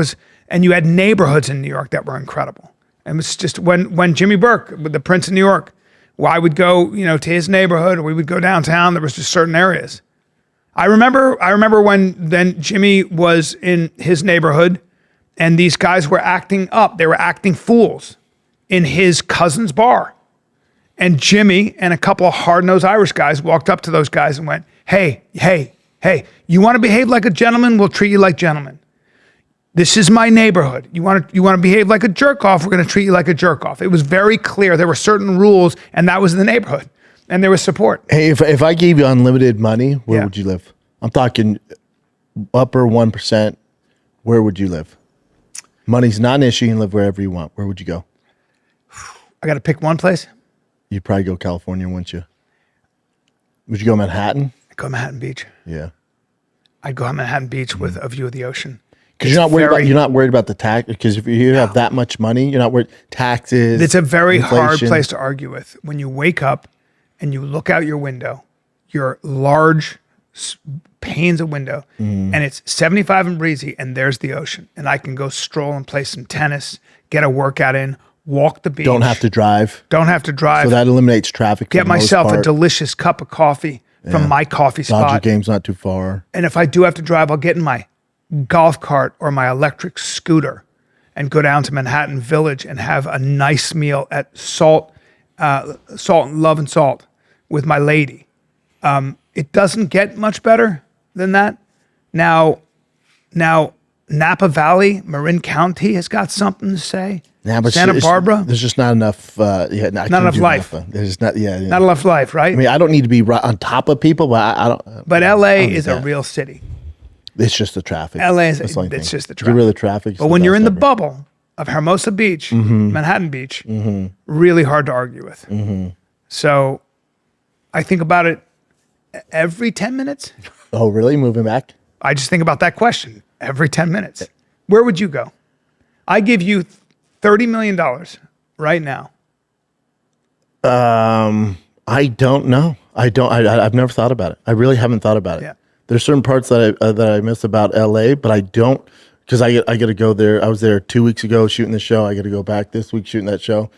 Speaker 2: and you had neighborhoods in New York that were incredible. And it was just when Jimmy Burke, the Prince of New York, I would go, to his neighborhood, or we would go downtown. There was just certain areas. I remember when then Jimmy was in his neighborhood, and these guys were acting up. They were acting fools in his cousin's bar. And Jimmy and a couple of hard-nosed Irish guys walked up to those guys and went, hey, you want to behave like a gentleman? We'll treat you like gentlemen. This is my neighborhood. You want to behave like a jerk off, we're going to treat you like a jerk off. It was very clear. There were certain rules, and that was the neighborhood. And there was support.
Speaker 1: Hey, if I gave you unlimited money, where
Speaker 2: Yeah.
Speaker 1: would you live? I'm talking upper 1%. Where would you live? Money's not an issue. You can live wherever you want. Where would you go?
Speaker 2: I got to pick one place.
Speaker 1: You'd probably go California, wouldn't you? Would you go Manhattan?
Speaker 2: I'd go Manhattan Beach.
Speaker 1: Yeah.
Speaker 2: I'd go Manhattan Beach with a view of the ocean.
Speaker 1: Because you're not worried about the tax. Because if you have that much money, you're not worried taxes.
Speaker 2: It's a very hard
Speaker 1: inflation.
Speaker 2: place to argue with. When you wake up and you look out your window, your large panes of window, and it's 75 and breezy, and there's the ocean. And I can go stroll and play some tennis, get a workout in, walk the beach.
Speaker 1: Don't have to drive.
Speaker 2: Don't have to drive.
Speaker 1: So that eliminates traffic. for
Speaker 2: Get
Speaker 1: the most
Speaker 2: myself a
Speaker 1: part.
Speaker 2: delicious cup of coffee from my coffee
Speaker 1: Dodger
Speaker 2: spot.
Speaker 1: game's not too far.
Speaker 2: And if I do have to drive, I'll get in my golf cart or my electric scooter and go down to Manhattan Village and have a nice meal at Salt and Love and Salt with my lady. It doesn't get much better than that. Now Napa Valley, Marin County has got something to say.
Speaker 1: Yeah, but
Speaker 2: Santa Barbara,
Speaker 1: There's just not enough. Not
Speaker 2: enough life.
Speaker 1: There's not. Yeah.
Speaker 2: not enough life, right?
Speaker 1: I mean, I don't need to be right on top of people, but I don't.
Speaker 2: But LA
Speaker 1: need
Speaker 2: is a
Speaker 1: that.
Speaker 2: real city.
Speaker 1: It's just the traffic.
Speaker 2: LA is
Speaker 1: That's the only
Speaker 2: it's
Speaker 1: thing.
Speaker 2: just the
Speaker 1: Get rid of the
Speaker 2: traffic.
Speaker 1: traffic.
Speaker 2: But when you're in the bubble of Hermosa Beach, Manhattan Beach, really hard to argue with. So I think about it every 10 minutes.
Speaker 1: Oh, really? Moving back?
Speaker 2: I just think about that question every 10 minutes. Where would you go? I give you $30 million right now.
Speaker 1: I don't know. I've never thought about it. I really haven't thought about it.
Speaker 2: Yeah.
Speaker 1: There's certain parts that I miss about LA, but I don't, because I got to go there. I was there 2 weeks ago shooting the show. I got to go back this week shooting that show.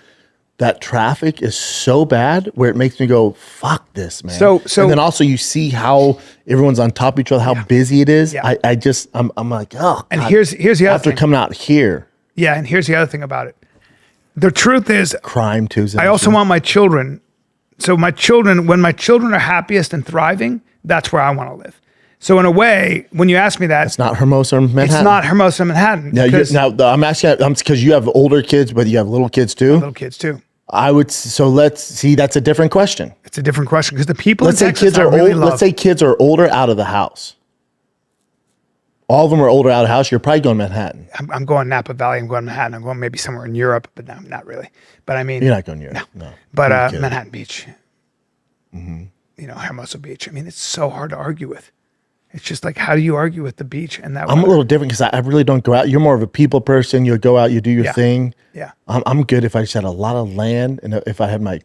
Speaker 1: That traffic is so bad where it makes me go, fuck this, man.
Speaker 2: So
Speaker 1: and then also you see how everyone's on top of each other, how busy it is.
Speaker 2: Yeah.
Speaker 1: I'm like, oh.
Speaker 2: And
Speaker 1: God.
Speaker 2: here's the other
Speaker 1: After
Speaker 2: thing.
Speaker 1: coming out here,
Speaker 2: Yeah, and here's the other thing about it. The truth is,
Speaker 1: crime Tuesday.
Speaker 2: I also want my children. So when my children are happiest and thriving, that's where I want to live. So in a way, when you ask me that,
Speaker 1: It's not Hermosa or Manhattan.
Speaker 2: it's not Hermosa, Manhattan.
Speaker 1: Now,
Speaker 2: because
Speaker 1: I'm asking because you have older kids, but you have little kids too.
Speaker 2: little kids too.
Speaker 1: Let's see. That's a different question.
Speaker 2: It's a different question because the people
Speaker 1: Let's
Speaker 2: in
Speaker 1: say
Speaker 2: Texas
Speaker 1: kids
Speaker 2: I
Speaker 1: are
Speaker 2: really
Speaker 1: old.
Speaker 2: love.
Speaker 1: Let's say kids are older out of the house. All of them are older out of the house. You're probably going Manhattan.
Speaker 2: I'm going Napa Valley. I'm going Manhattan. I'm going maybe somewhere in Europe, but no, not really. But I mean,
Speaker 1: You're not going Europe. No.
Speaker 2: but
Speaker 1: You're kidding.
Speaker 2: Manhattan Beach, Hermosa Beach. I mean, it's so hard to argue with. It's just like, how do you argue with the beach and that?
Speaker 1: I'm a
Speaker 2: weather?
Speaker 1: little different because I really don't go out. You're more of a people person. You'll go out. You do your
Speaker 2: Yeah.
Speaker 1: thing.
Speaker 2: Yeah.
Speaker 1: I'm good if I just had a lot of land and if I had my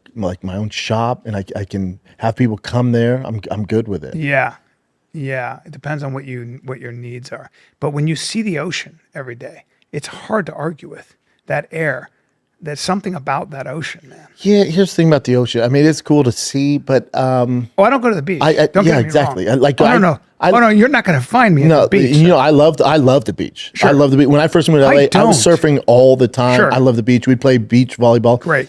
Speaker 1: own shop and I can have people come there. I'm good with it.
Speaker 2: Yeah. Yeah. It depends on what your needs are. But when you see the ocean every day, it's hard to argue with that air. There's something about that ocean, man.
Speaker 1: Yeah. Here's the thing about the ocean. I mean, it's cool to see, but
Speaker 2: Oh, I don't go to the beach. Don't
Speaker 1: yeah,
Speaker 2: get me
Speaker 1: exactly.
Speaker 2: Wrong.
Speaker 1: No.
Speaker 2: No, you're not going to find me at
Speaker 1: No,
Speaker 2: the beach.
Speaker 1: I love the beach.
Speaker 2: Sure.
Speaker 1: I love the beach. When I first moved to LA, I was
Speaker 2: don't.
Speaker 1: surfing all the time.
Speaker 2: Sure.
Speaker 1: I love the beach. We play beach volleyball.
Speaker 2: Great.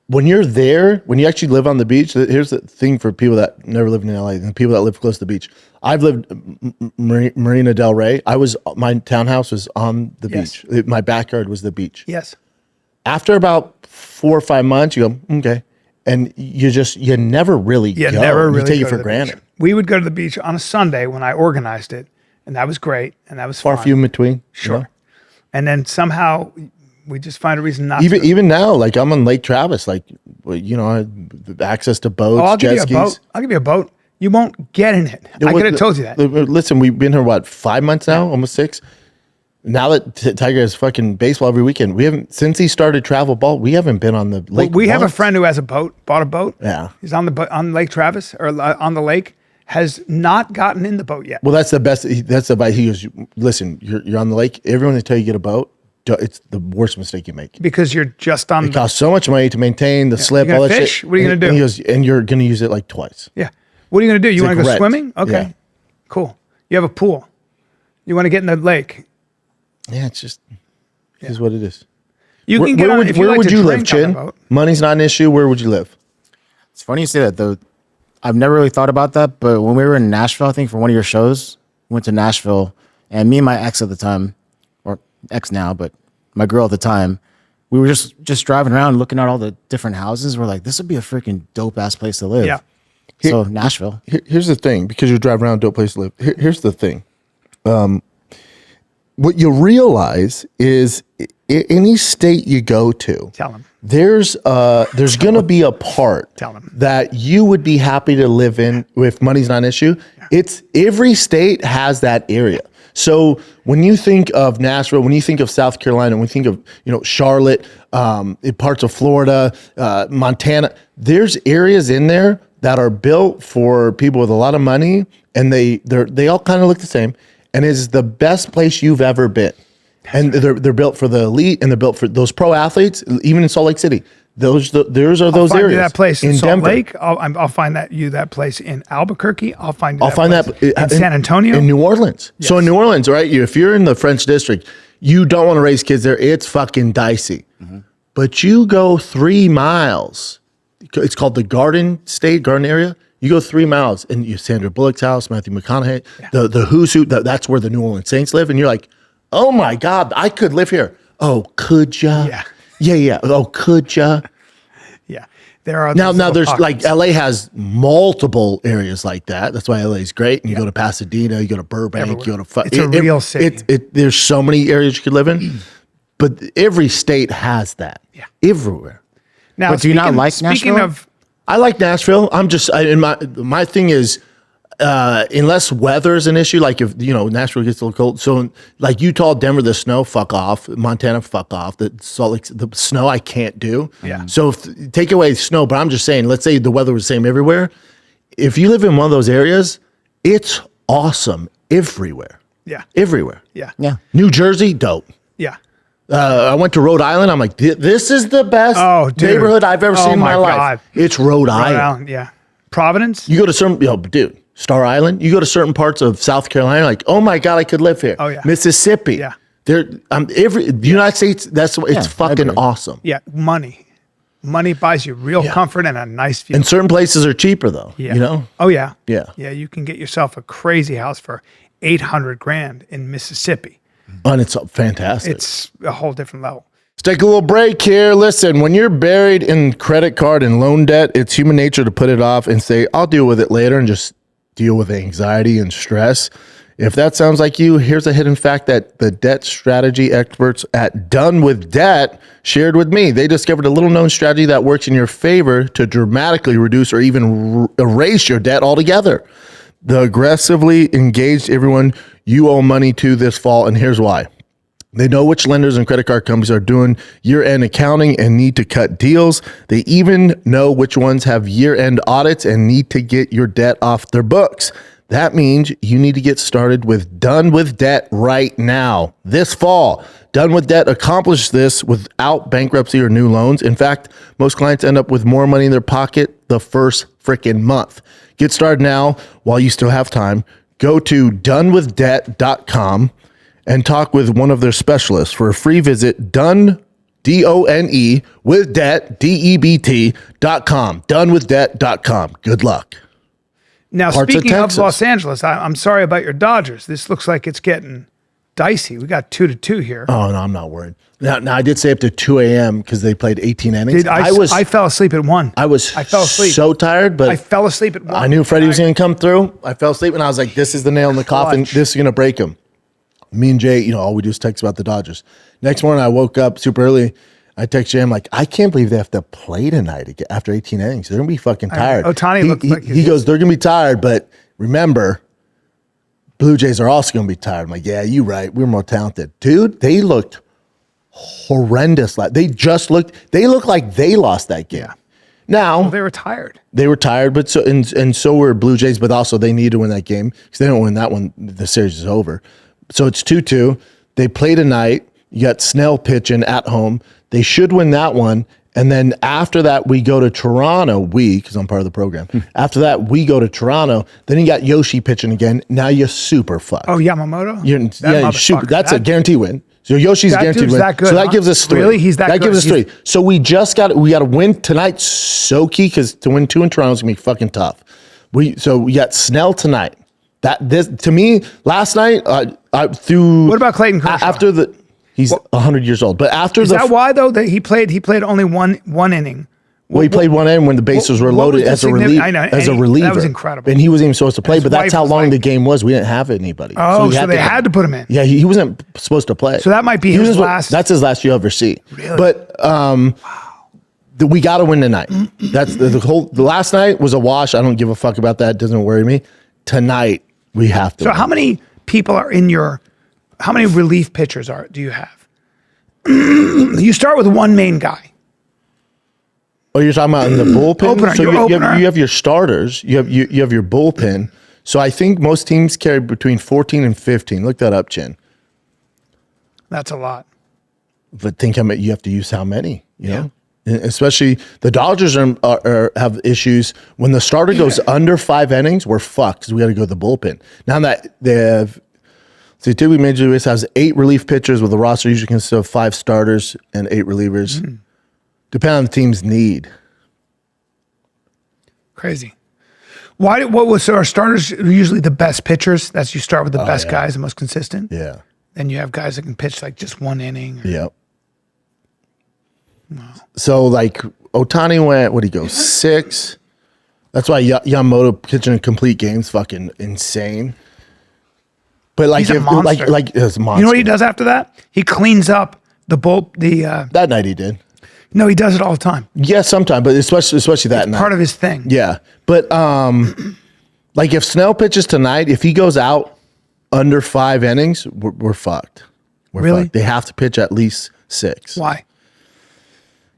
Speaker 1: When you're there, when you actually live on the beach, here's the thing for people that never lived in LA and people that live close to the beach. I've lived Marina Del Rey. My townhouse was on the
Speaker 2: Yes.
Speaker 1: beach. My backyard was the beach.
Speaker 2: Yes.
Speaker 1: After about 4 or 5 months, you go, okay. And you never really
Speaker 2: You
Speaker 1: go.
Speaker 2: never really
Speaker 1: you take
Speaker 2: go
Speaker 1: it
Speaker 2: to
Speaker 1: for
Speaker 2: the
Speaker 1: granted.
Speaker 2: beach. We would go to the beach on a Sunday when I organized it, and that was great, and that was
Speaker 1: Far
Speaker 2: fun.
Speaker 1: few in between.
Speaker 2: Sure.
Speaker 1: you know?
Speaker 2: And then somehow we just find a reason not
Speaker 1: Even
Speaker 2: to.
Speaker 1: even now, like I'm on Lake Travis, like I have access to boats,
Speaker 2: I'll give
Speaker 1: jet
Speaker 2: you a
Speaker 1: skis.
Speaker 2: boat. I'll give you a boat. You won't get in it. I could have told you that.
Speaker 1: Listen, we've been here 5 months now, almost 6. Now that Tiger has fucking baseball every weekend, we haven't since he started travel ball. We haven't been on the lake.
Speaker 2: We have a
Speaker 1: once.
Speaker 2: friend who has a boat, bought a boat.
Speaker 1: Yeah.
Speaker 2: He's on Lake Travis or on the lake, has not gotten in the boat yet.
Speaker 1: Well, that's the best. That's the advice. He goes, listen, you're on the lake. Everyone will tell you get a boat. It's the worst mistake you make.
Speaker 2: Because you're just on
Speaker 1: It costs so much money to maintain the slip,
Speaker 2: You
Speaker 1: all
Speaker 2: gonna
Speaker 1: that
Speaker 2: fish?
Speaker 1: shit.
Speaker 2: What are you gonna do?
Speaker 1: And he goes, and you're gonna use it like twice.
Speaker 2: Yeah. What are you going to do? You want to go
Speaker 1: correct.
Speaker 2: swimming? Okay.
Speaker 1: Yeah.
Speaker 2: Cool. You have a pool. You want to get in the lake.
Speaker 1: Yeah, it's just is what it is.
Speaker 2: You can get
Speaker 1: where
Speaker 2: on
Speaker 1: would,
Speaker 2: if you
Speaker 1: where
Speaker 2: like
Speaker 1: would
Speaker 2: to
Speaker 1: you live,
Speaker 2: drink on the
Speaker 1: Chin?
Speaker 2: boat.
Speaker 1: Money's not an issue. Where would you live?
Speaker 4: It's funny you say that, though. I've never really thought about that, but when we were in Nashville, I think for one of your shows, we went to Nashville, and me and my ex at the time, or ex now, but my girl at the time, we were just driving around looking at all the different houses. We're like, this would be a freaking dope ass place to live.
Speaker 2: Yeah.
Speaker 4: So Nashville.
Speaker 1: Here's the thing, because you drive around, dope place to live. Here's the thing. What you realize is any state you go to,
Speaker 2: Tell 'em.
Speaker 1: there's going to be a part
Speaker 2: Tell 'em.
Speaker 1: that you would be happy to live in if money's not an issue. It's every state has that area. So when you think of Nashville, when you think of South Carolina, when you think of Charlotte, parts of Florida, Montana, there's areas in there that are built for people with a lot of money, and they all kind of look the same, and is the best place you've ever been. And they're built for the elite, and they're built for those pro athletes. Even in Salt Lake City, those are those
Speaker 2: I'll find
Speaker 1: areas.
Speaker 2: you that place in Salt
Speaker 1: Denver.
Speaker 2: Lake. I'll find that place in Albuquerque. I'll find you
Speaker 1: that
Speaker 2: place in San Antonio.
Speaker 1: in New Orleans. So in New Orleans, right? If you're in the French district, you don't want to raise kids there. It's fucking dicey. But you go 3 miles. It's called the Garden area. You go 3 miles, and you Sandra Bullock's house, Matthew McConaughey, the Who's Who. That's where the New Orleans Saints live, and you're like, oh my God, I could live here. Oh, could ya? Yeah. Oh, could ya?
Speaker 2: Yeah. There are
Speaker 1: Now
Speaker 2: those
Speaker 1: there's
Speaker 2: little
Speaker 1: like
Speaker 2: pockets.
Speaker 1: LA has multiple areas like that. That's why LA is great. And you go to Pasadena, you go to Burbank, you go to
Speaker 2: It's a real city.
Speaker 1: There's so many areas you could live in, but every state has that.
Speaker 2: Yeah.
Speaker 1: Everywhere.
Speaker 2: Now,
Speaker 4: But do you not like
Speaker 2: speaking
Speaker 4: Nashville?
Speaker 2: of
Speaker 1: I like Nashville. My thing is, unless weather is an issue, like if Nashville gets a little cold. So like Utah, Denver, the snow, fuck off. Montana, fuck off. The Salt Lake, the snow, I can't do.
Speaker 2: Yeah.
Speaker 1: So take away snow, but I'm just saying, let's say the weather was the same everywhere. If you live in one of those areas, it's awesome everywhere.
Speaker 2: Yeah.
Speaker 1: Everywhere.
Speaker 2: Yeah.
Speaker 4: Yeah.
Speaker 1: New Jersey, dope.
Speaker 2: Yeah.
Speaker 1: I went to Rhode Island. I'm like, this is the best neighborhood I've ever seen in my life. It's Rhode Island.
Speaker 2: Yeah. Providence.
Speaker 1: You go to some, dude, Star Island. You go to certain parts of South Carolina, like, oh my God, I could live here.
Speaker 2: Oh, yeah.
Speaker 1: Mississippi.
Speaker 2: Yeah.
Speaker 1: The United States. It's fucking
Speaker 4: agree.
Speaker 1: awesome.
Speaker 2: Yeah. Money buys you real comfort and a nice view.
Speaker 1: And certain places are cheaper though.
Speaker 2: Yeah. Oh yeah.
Speaker 1: Yeah.
Speaker 2: Yeah. You can get yourself a crazy house for $800,000 in Mississippi.
Speaker 1: And it's fantastic.
Speaker 2: It's a whole different level.
Speaker 1: Let's take a little break here. Listen, when you're buried in credit card and loan debt, it's human nature to put it off and say, I'll deal with it later and just deal with anxiety and stress. If that sounds like you, here's a hidden fact that the debt strategy experts at Done With Debt shared with me. They discovered a little known strategy that works in your favor to dramatically reduce or even erase your debt altogether. The aggressively engaged everyone you owe money to this fall, and here's why. They know which lenders and credit card companies are doing year-end accounting and need to cut deals. They even know which ones have year-end audits and need to get your debt off their books. That means you need to get started with Done With Debt right now, this fall. Done With Debt accomplished this without bankruptcy or new loans. In fact, most clients end up with more money in their pocket the first freaking month. Get started now while you still have time. Go to donewithdebt.com and talk with one of their specialists for a free visit. D-O-N-E with debt, DEBT.com. Donewithdebt.com. Good luck.
Speaker 2: Now,
Speaker 1: Parts of
Speaker 2: speaking of
Speaker 1: Texas.
Speaker 2: Los Angeles, I'm sorry about your Dodgers. This looks like it's getting dicey. We got 2-2 here.
Speaker 1: Oh, no, I'm not worried. Now I did stay up to 2 a.m. because they played 18 innings.
Speaker 2: I fell asleep at 1.
Speaker 1: I fell
Speaker 2: asleep.
Speaker 1: so tired, but
Speaker 2: I fell asleep at 1.
Speaker 1: I knew Freddie was going to come through. I fell asleep and I was like, this is the nail in the coffin.
Speaker 2: Clutch.
Speaker 1: This is going to break him. Me and Jay, all we do is text about the Dodgers. Next morning, I woke up super early. I text Jay, I'm like, I can't believe they have to play tonight again after 18 innings. They're going to be fucking tired.
Speaker 2: Ohtani looks like
Speaker 1: he goes, they're going to be tired, but remember, Blue Jays are also going to be tired. I'm like, yeah, you're right. We're more talented. Dude, they looked horrendous. They looked like they lost that game.
Speaker 2: Yeah.
Speaker 1: Now,
Speaker 2: They were tired.
Speaker 1: they were tired, but so were Blue Jays, but also they need to win that game because they don't win that one, the series is over. So it's 2-2. They play tonight. You got Snell pitching at home. They should win that one. And then after that, we go to Toronto. Because I'm part of the program. After that, we go to Toronto. Then you got Yoshi pitching again. Now you're super fucked.
Speaker 2: Oh, Yamamoto?
Speaker 1: Super. That's a guaranteed win. So Yoshi's
Speaker 2: That
Speaker 1: guaranteed
Speaker 2: dude's
Speaker 1: win.
Speaker 2: that good,
Speaker 1: So that
Speaker 2: huh?
Speaker 1: gives us 3.
Speaker 2: Really? He's that good?
Speaker 1: Gives us 3. So we got to win tonight. So key because to win 2 in Toronto is gonna be fucking tough. So we got Snell tonight. To me last night.
Speaker 2: What about Clayton Kershaw?
Speaker 1: He's 100 years old. But after
Speaker 2: Is that why though that he played only one inning?
Speaker 1: Well, he played one end when the bases were
Speaker 2: what was
Speaker 1: loaded
Speaker 2: the
Speaker 1: as a reliever.
Speaker 2: I know,
Speaker 1: as a
Speaker 2: and
Speaker 1: reliever.
Speaker 2: that was incredible.
Speaker 1: And he wasn't even supposed to play,
Speaker 2: His
Speaker 1: but that's
Speaker 2: wife
Speaker 1: how
Speaker 2: was
Speaker 1: long
Speaker 2: like-
Speaker 1: the game was. We didn't have anybody.
Speaker 2: Oh, so they had to put him in.
Speaker 1: Yeah, he wasn't supposed to play.
Speaker 2: So that might be
Speaker 1: He
Speaker 2: his
Speaker 1: was-
Speaker 2: last.
Speaker 1: That's his last UFC.
Speaker 2: Really?
Speaker 1: But we got to win tonight. That's the last night was a wash. I don't give a fuck about that. It doesn't worry me. Tonight we have to.
Speaker 2: So
Speaker 1: win.
Speaker 2: how many people are in your? How many relief pitchers do you have? You start with one main guy.
Speaker 1: Oh, you're talking about in the bullpen.
Speaker 2: Opener,
Speaker 1: So
Speaker 2: your opener.
Speaker 1: you have your starters. You have your bullpen. So I think most teams carry between 14 and 15. Look that up, Chin.
Speaker 2: That's a lot.
Speaker 1: But think how many you have to use. How many? You know, and especially the Dodgers have issues when the starter goes under 5 innings. We're fucked because we got to go to the bullpen. Now that they have, see, typically Major League Baseball has 8 relief pitchers with a roster usually consists of 5 starters and 8 relievers. Depending on the team's need.
Speaker 2: Crazy. So our starters are usually the best pitchers. That's you start with the best guys, the most consistent.
Speaker 1: Yeah.
Speaker 2: Then you have guys that can pitch like just one inning.
Speaker 1: Yep. So like Ohtani went, what did he go? 6. That's why Yamamoto pitching complete games fucking insane. But like
Speaker 2: He's a monster.
Speaker 1: like it's a monster.
Speaker 2: You know what he does after that? He cleans up the
Speaker 1: That night he did.
Speaker 2: No, he does it all the time.
Speaker 1: Yeah, sometimes, but especially that night.
Speaker 2: Part of his thing.
Speaker 1: Yeah. But like if Snell pitches tonight, if he goes out under 5 innings, we're fucked. We're
Speaker 2: Really?
Speaker 1: fucked. They have to pitch at least 6.
Speaker 2: Why?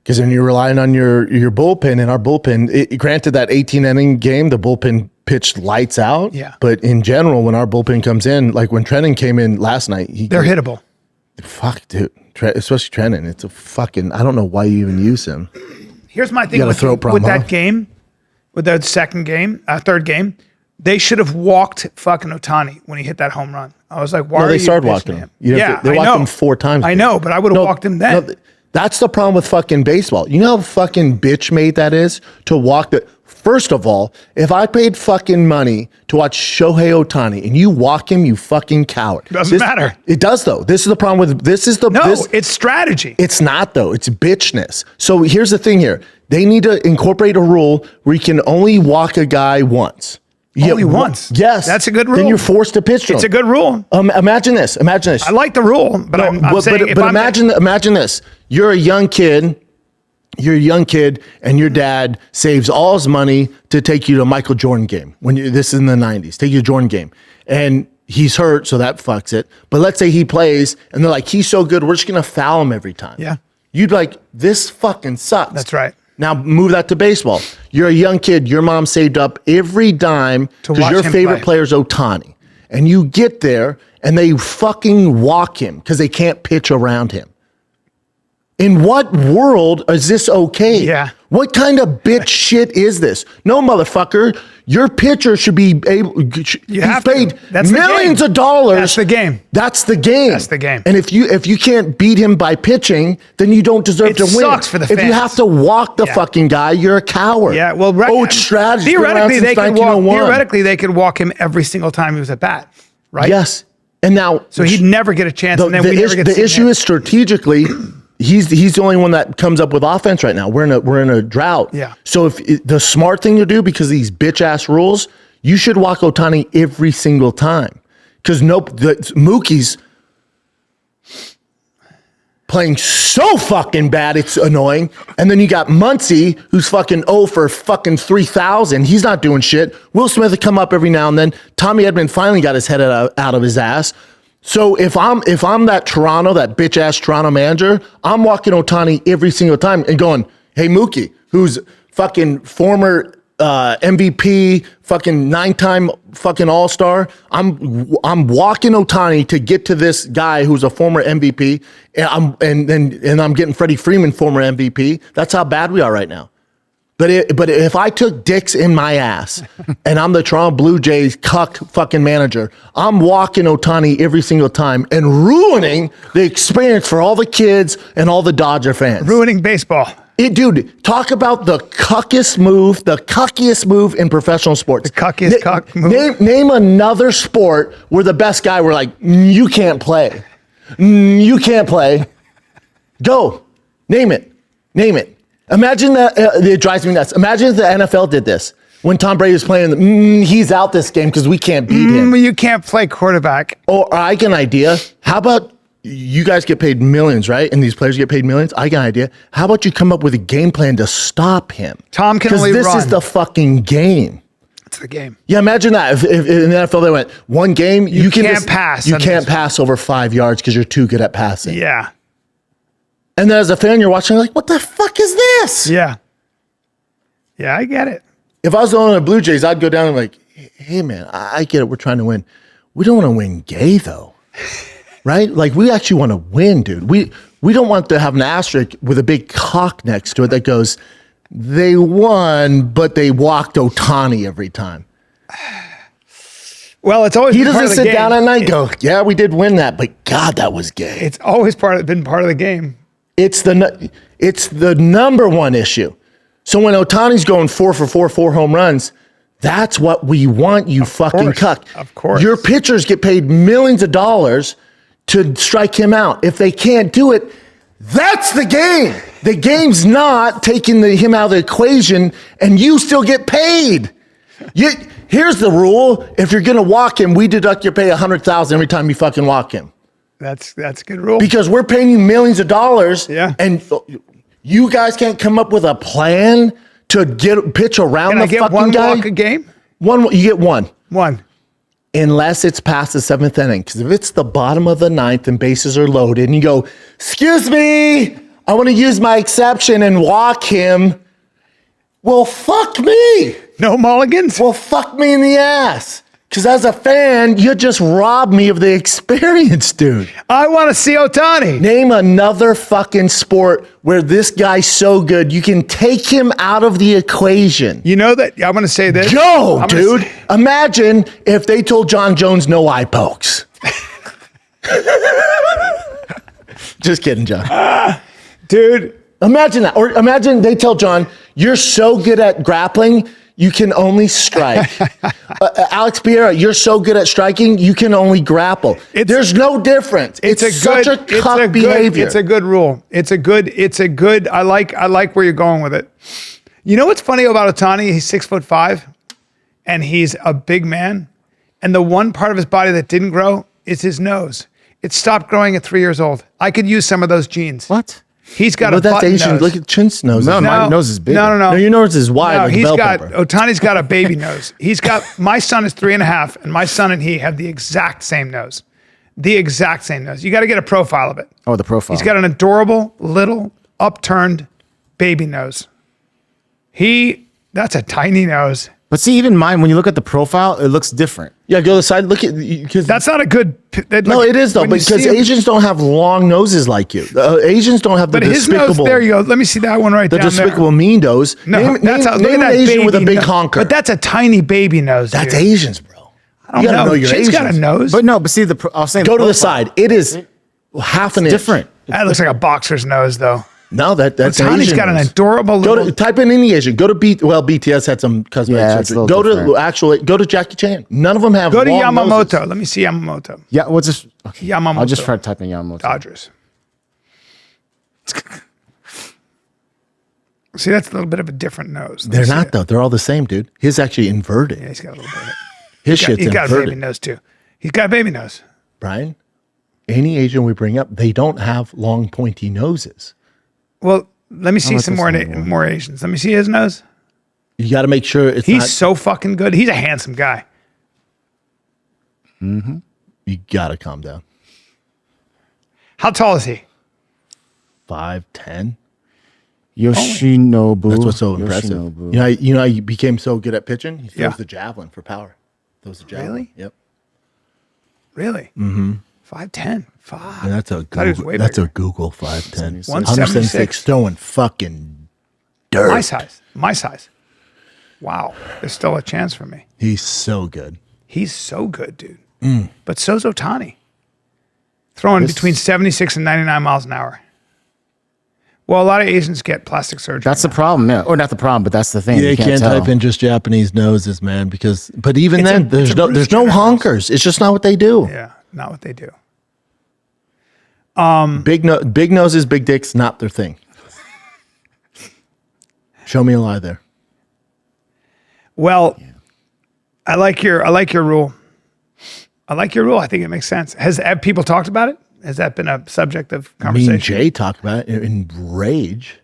Speaker 1: Because then you're relying on your bullpen, and our bullpen, granted that 18-inning game, the bullpen pitched lights out.
Speaker 2: Yeah.
Speaker 1: But in general, when our bullpen comes in, like when Trennan came in last night,
Speaker 2: They're hittable.
Speaker 1: Fuck, dude. Especially Trennan. It's a fucking, I don't know why you even use him.
Speaker 2: Here's my thing
Speaker 1: got a
Speaker 2: with,
Speaker 1: throat problem,
Speaker 2: with that
Speaker 1: huh?
Speaker 2: game, with that third game. They should have walked fucking Ohtani when he hit that home run. I was like, why
Speaker 1: No,
Speaker 2: are
Speaker 1: they
Speaker 2: you
Speaker 1: started
Speaker 2: pitching
Speaker 1: walking him. They
Speaker 2: I
Speaker 1: walked
Speaker 2: know.
Speaker 1: him 4 times.
Speaker 2: I know, but I would have walked him then.
Speaker 1: No, that's the problem with fucking baseball. You know how fucking bitch made that is to walk the. First of all, if I paid fucking money to watch Shohei Ohtani and you walk him, you fucking coward.
Speaker 2: Doesn't matter.
Speaker 1: It does though. This is the problem with this. Is the
Speaker 2: No,
Speaker 1: this,
Speaker 2: it's strategy.
Speaker 1: It's not though. It's bitchness. So here's the thing here. They need to incorporate a rule where you can only walk a guy once.
Speaker 2: Only once?
Speaker 1: Yes.
Speaker 2: That's a good rule.
Speaker 1: Then you're forced to pitch to
Speaker 2: It's a
Speaker 1: him.
Speaker 2: good rule.
Speaker 1: Imagine this. Imagine this.
Speaker 2: I like the rule, but
Speaker 1: No,
Speaker 2: I'm saying if I'm
Speaker 1: imagine this. You're a young kid. You're a young kid, and your dad saves all his money to take you to a Michael Jordan game. This is in the 90s. Take you to a Jordan game. And he's hurt, so that fucks it. But let's say he plays, and they're like, he's so good, we're just going to foul him every time.
Speaker 2: Yeah.
Speaker 1: You'd be like, this fucking sucks.
Speaker 2: That's right.
Speaker 1: Now move that to baseball. You're a young kid. Your mom saved up every dime
Speaker 2: To
Speaker 1: because
Speaker 2: watch
Speaker 1: your
Speaker 2: him
Speaker 1: favorite
Speaker 2: play.
Speaker 1: player is Ohtani. And you get there, and they fucking walk him because they can't pitch around him. In what world is this okay?
Speaker 2: Yeah.
Speaker 1: What kind of bitch shit is this? No, motherfucker. Your pitcher should be able. He's
Speaker 2: have to.
Speaker 1: paid
Speaker 2: That's the
Speaker 1: millions
Speaker 2: game.
Speaker 1: of dollars.
Speaker 2: That's the game.
Speaker 1: That's the game.
Speaker 2: That's the game.
Speaker 1: And if you can't beat him by pitching, then you don't deserve
Speaker 2: It
Speaker 1: to win.
Speaker 2: sucks for the
Speaker 1: If you
Speaker 2: fans.
Speaker 1: have to walk the
Speaker 2: Yeah.
Speaker 1: fucking guy, you're a coward.
Speaker 2: Yeah, well,
Speaker 1: it's strategy. It's been around
Speaker 2: Theoretically,
Speaker 1: since
Speaker 2: they could walk.
Speaker 1: 1901.
Speaker 2: Theoretically, they could walk him every single time he was at bat, right?
Speaker 1: Yes. And now,
Speaker 2: So he'd never get a chance, and then we never get to
Speaker 1: the
Speaker 2: see
Speaker 1: issue
Speaker 2: him.
Speaker 1: is strategically. He's the only one that comes up with offense right now. We're in a drought.
Speaker 2: Yeah.
Speaker 1: So the smart thing to do, because of these bitch ass rules, you should walk Ohtani every single time. Because Mookie's playing so fucking bad, it's annoying. And then you got Muncy, who's fucking 0 for fucking 3,000. He's not doing shit. Will Smith would come up every now and then. Tommy Edman finally got his head out of his ass. So if I'm that bitch ass Toronto manager, I'm walking Ohtani every single time and going, hey Mookie, who's fucking former MVP, fucking 9-time fucking All-Star. I'm walking Ohtani to get to this guy who's a former MVP, and I'm getting Freddie Freeman, former MVP. That's how bad we are right now. But if I took dicks in my ass and I'm the Toronto Blue Jays cuck fucking manager, I'm walking Ohtani every single time and ruining the experience for all the kids and all the Dodger fans.
Speaker 2: Ruining baseball.
Speaker 1: Dude, talk about the cuckiest move in professional sports.
Speaker 2: The cuckiest cuck move.
Speaker 1: Name another sport where the best guy were like, you can't play. You can't play. Go. Name it. Imagine that. It drives me nuts. Imagine if the NFL did this. When Tom Brady was playing, he's out this game because we can't beat him.
Speaker 2: You can't play quarterback.
Speaker 1: Or I get an idea. How about you guys get paid millions, right? And these players get paid millions. I got an idea. How about you come up with a game plan to stop him?
Speaker 2: Tom can only run.
Speaker 1: Because this is the fucking game.
Speaker 2: It's the game.
Speaker 1: Yeah, imagine that. If in the NFL they went, one game, you can't
Speaker 2: pass.
Speaker 1: You can't pass over 5 yards because you're too good at passing.
Speaker 2: Yeah.
Speaker 1: And then as a fan, you're watching like, what the fuck is this?
Speaker 2: Yeah. Yeah, I get it.
Speaker 1: If I was the owner of the Blue Jays, I'd go down and like, hey man, I get it. We're trying to win. We don't want to win gay though. Right? Like we actually want to win, dude. We don't want to have an asterisk with a big cock next to it that goes, they won, but they walked Ohtani every time.
Speaker 2: Well, it's always
Speaker 1: He
Speaker 2: been part
Speaker 1: doesn't
Speaker 2: of the
Speaker 1: sit
Speaker 2: game.
Speaker 1: down at night and go, yeah, we did win that, but God, that was gay.
Speaker 2: It's always been part of the game.
Speaker 1: It's the number one issue. So when Ohtani's going 4 for 4 home runs, that's what we want, you fucking cuck.
Speaker 2: Of course.
Speaker 1: Your pitchers get paid millions of dollars to strike him out. If they can't do it, that's the game. The game's not taking him out of the equation and you still get paid. Here's the rule. If you're going to walk him, we deduct your pay $100,000 every time you fucking walk him.
Speaker 2: That's a good rule.
Speaker 1: Because we're paying you millions of dollars.
Speaker 2: Yeah.
Speaker 1: And you guys can't come up with a plan to pitch around the fucking guy.
Speaker 2: Walk a game?
Speaker 1: You get one.
Speaker 2: One.
Speaker 1: Unless it's past the 7th inning. Because if it's the bottom of the 9th and bases are loaded and you go, excuse me, I want to use my exception and walk him. Well, fuck me.
Speaker 2: No mulligans?
Speaker 1: Well, fuck me in the ass. Because as a fan, you just robbed me of the experience, dude.
Speaker 2: I want to see Ohtani.
Speaker 1: Name another fucking sport where this guy's so good, you can take him out of the equation.
Speaker 2: You know that, I'm going to say this.
Speaker 1: Go, dude. Imagine if they told John Jones no eye pokes. Just kidding, John.
Speaker 2: Dude.
Speaker 1: Imagine that. Or imagine they tell John, you're so good at grappling, you can only strike. Alex Pereira, you're so good at striking, you can only grapple. There's no difference. It's such a cuck behavior.
Speaker 2: It's a good rule. It's a good, I like where you're going with it. You know what's funny about Ohtani? He's 6'5", and he's a big man. And the one part of his body that didn't grow is his nose. It stopped growing at 3 years old. I could use some of those genes.
Speaker 4: What?
Speaker 2: He's got a
Speaker 1: that's
Speaker 2: button
Speaker 1: Asian.
Speaker 2: nose.
Speaker 1: Look at Chin's nose.
Speaker 4: No, my nose is big.
Speaker 2: No,
Speaker 1: your nose is wide like a bell pepper.
Speaker 2: Ohtani's got a baby nose. My son is 3.5, and my son and he have the exact same nose. The exact same nose. You got to get a profile of it.
Speaker 4: Oh, the profile.
Speaker 2: He's got an adorable, little, upturned baby nose. That's a tiny nose.
Speaker 4: But see, even mine, when you look at the profile, it looks different.
Speaker 1: Yeah, go to the side. Look at because
Speaker 2: That's not a good.
Speaker 1: no, it is though, because Asians don't have long noses like you. Asians don't have the
Speaker 2: But his
Speaker 1: despicable.
Speaker 2: nose, there you go. Let me see that one right
Speaker 1: the
Speaker 2: down there.
Speaker 1: despicable mean nose.
Speaker 2: No,
Speaker 1: name an
Speaker 2: that
Speaker 1: Asian with a
Speaker 2: baby
Speaker 1: big
Speaker 2: nose.
Speaker 1: honker.
Speaker 2: But that's a tiny baby nose.
Speaker 1: That's
Speaker 2: dude.
Speaker 1: Asians, bro.
Speaker 2: I don't
Speaker 1: you gotta know your
Speaker 2: Chin's got a
Speaker 1: Asians.
Speaker 2: nose.
Speaker 4: But see, I was saying
Speaker 1: Go to the
Speaker 4: profile.
Speaker 1: side. It is half an inch.
Speaker 4: Different.
Speaker 2: That looks like a boxer's nose, though.
Speaker 1: No, that's
Speaker 2: Ohtani's
Speaker 1: Asian
Speaker 2: got an
Speaker 1: nose.
Speaker 2: adorable little.
Speaker 1: Type in any Asian. Go to BTS had some cosmetic
Speaker 4: Yeah, it's a
Speaker 1: surgery.
Speaker 4: little
Speaker 1: Go to Jackie Chan. None of them have.
Speaker 2: Go to
Speaker 1: long
Speaker 2: Yamamoto.
Speaker 1: noses.
Speaker 2: Let me see Yamamoto.
Speaker 4: Yeah, what's this? Okay.
Speaker 2: Yamamoto.
Speaker 4: I'll just try to type in Yamamoto.
Speaker 2: Dodgers. See, that's a little bit of a different nose. Let me
Speaker 1: They're
Speaker 2: see
Speaker 1: not
Speaker 2: it.
Speaker 1: though. They're all the same, dude. His actually inverted.
Speaker 2: Yeah, he's got a little bit of it.
Speaker 1: His shit's
Speaker 2: He's got a baby
Speaker 1: inverted.
Speaker 2: nose, too. He's got a baby nose.
Speaker 1: Brian, any Asian we bring up, they don't have long, pointy noses.
Speaker 2: Well, let me see
Speaker 4: like
Speaker 2: some
Speaker 4: this one
Speaker 2: more Asians. Let me see his nose.
Speaker 1: You got to make sure it's
Speaker 2: He's
Speaker 1: not.
Speaker 2: so fucking good. He's a handsome guy.
Speaker 1: You got to calm down.
Speaker 2: How tall is he?
Speaker 1: 5'10".
Speaker 4: Yoshinobu.
Speaker 1: That's what's so impressive.
Speaker 4: Yoshinobu.
Speaker 1: You know how he became so good at pitching? He throws
Speaker 2: Yeah.
Speaker 1: the javelin for power. Throws the javelin.
Speaker 2: Really?
Speaker 1: Yep.
Speaker 2: Really? Mm-hmm. 5'10". Fuck.
Speaker 1: And that's a
Speaker 2: Thought he was
Speaker 1: Google,
Speaker 2: way
Speaker 1: that's
Speaker 2: bigger.
Speaker 1: a Google 5'10".
Speaker 2: 176.
Speaker 1: throwing fucking dirt.
Speaker 2: My size. My size. Wow. There's still a chance for me.
Speaker 1: He's so good.
Speaker 2: He's so good, dude. But so's Ohtani. Throwing between 76 and 99 miles an hour. Well, a lot of Asians get plastic surgery.
Speaker 4: That's the problem, yeah. Or not the problem, but that's the thing.
Speaker 1: Yeah, you can't
Speaker 4: tell.
Speaker 1: type in just Japanese noses, man, but even
Speaker 2: It's a-
Speaker 1: then,
Speaker 2: it's
Speaker 1: there's
Speaker 2: a
Speaker 1: no
Speaker 2: Bruce
Speaker 1: honkers.
Speaker 2: Jenner
Speaker 1: It's just not what they do.
Speaker 2: Yeah, not what they do.
Speaker 1: Big noses, big dicks, not their thing. Show me a lie there.
Speaker 2: Well, I like your rule. I like your rule. I think it makes sense. Have people talked about it? Has that been a subject of
Speaker 1: Me
Speaker 2: conversation?
Speaker 1: and Jay talked about it in rage.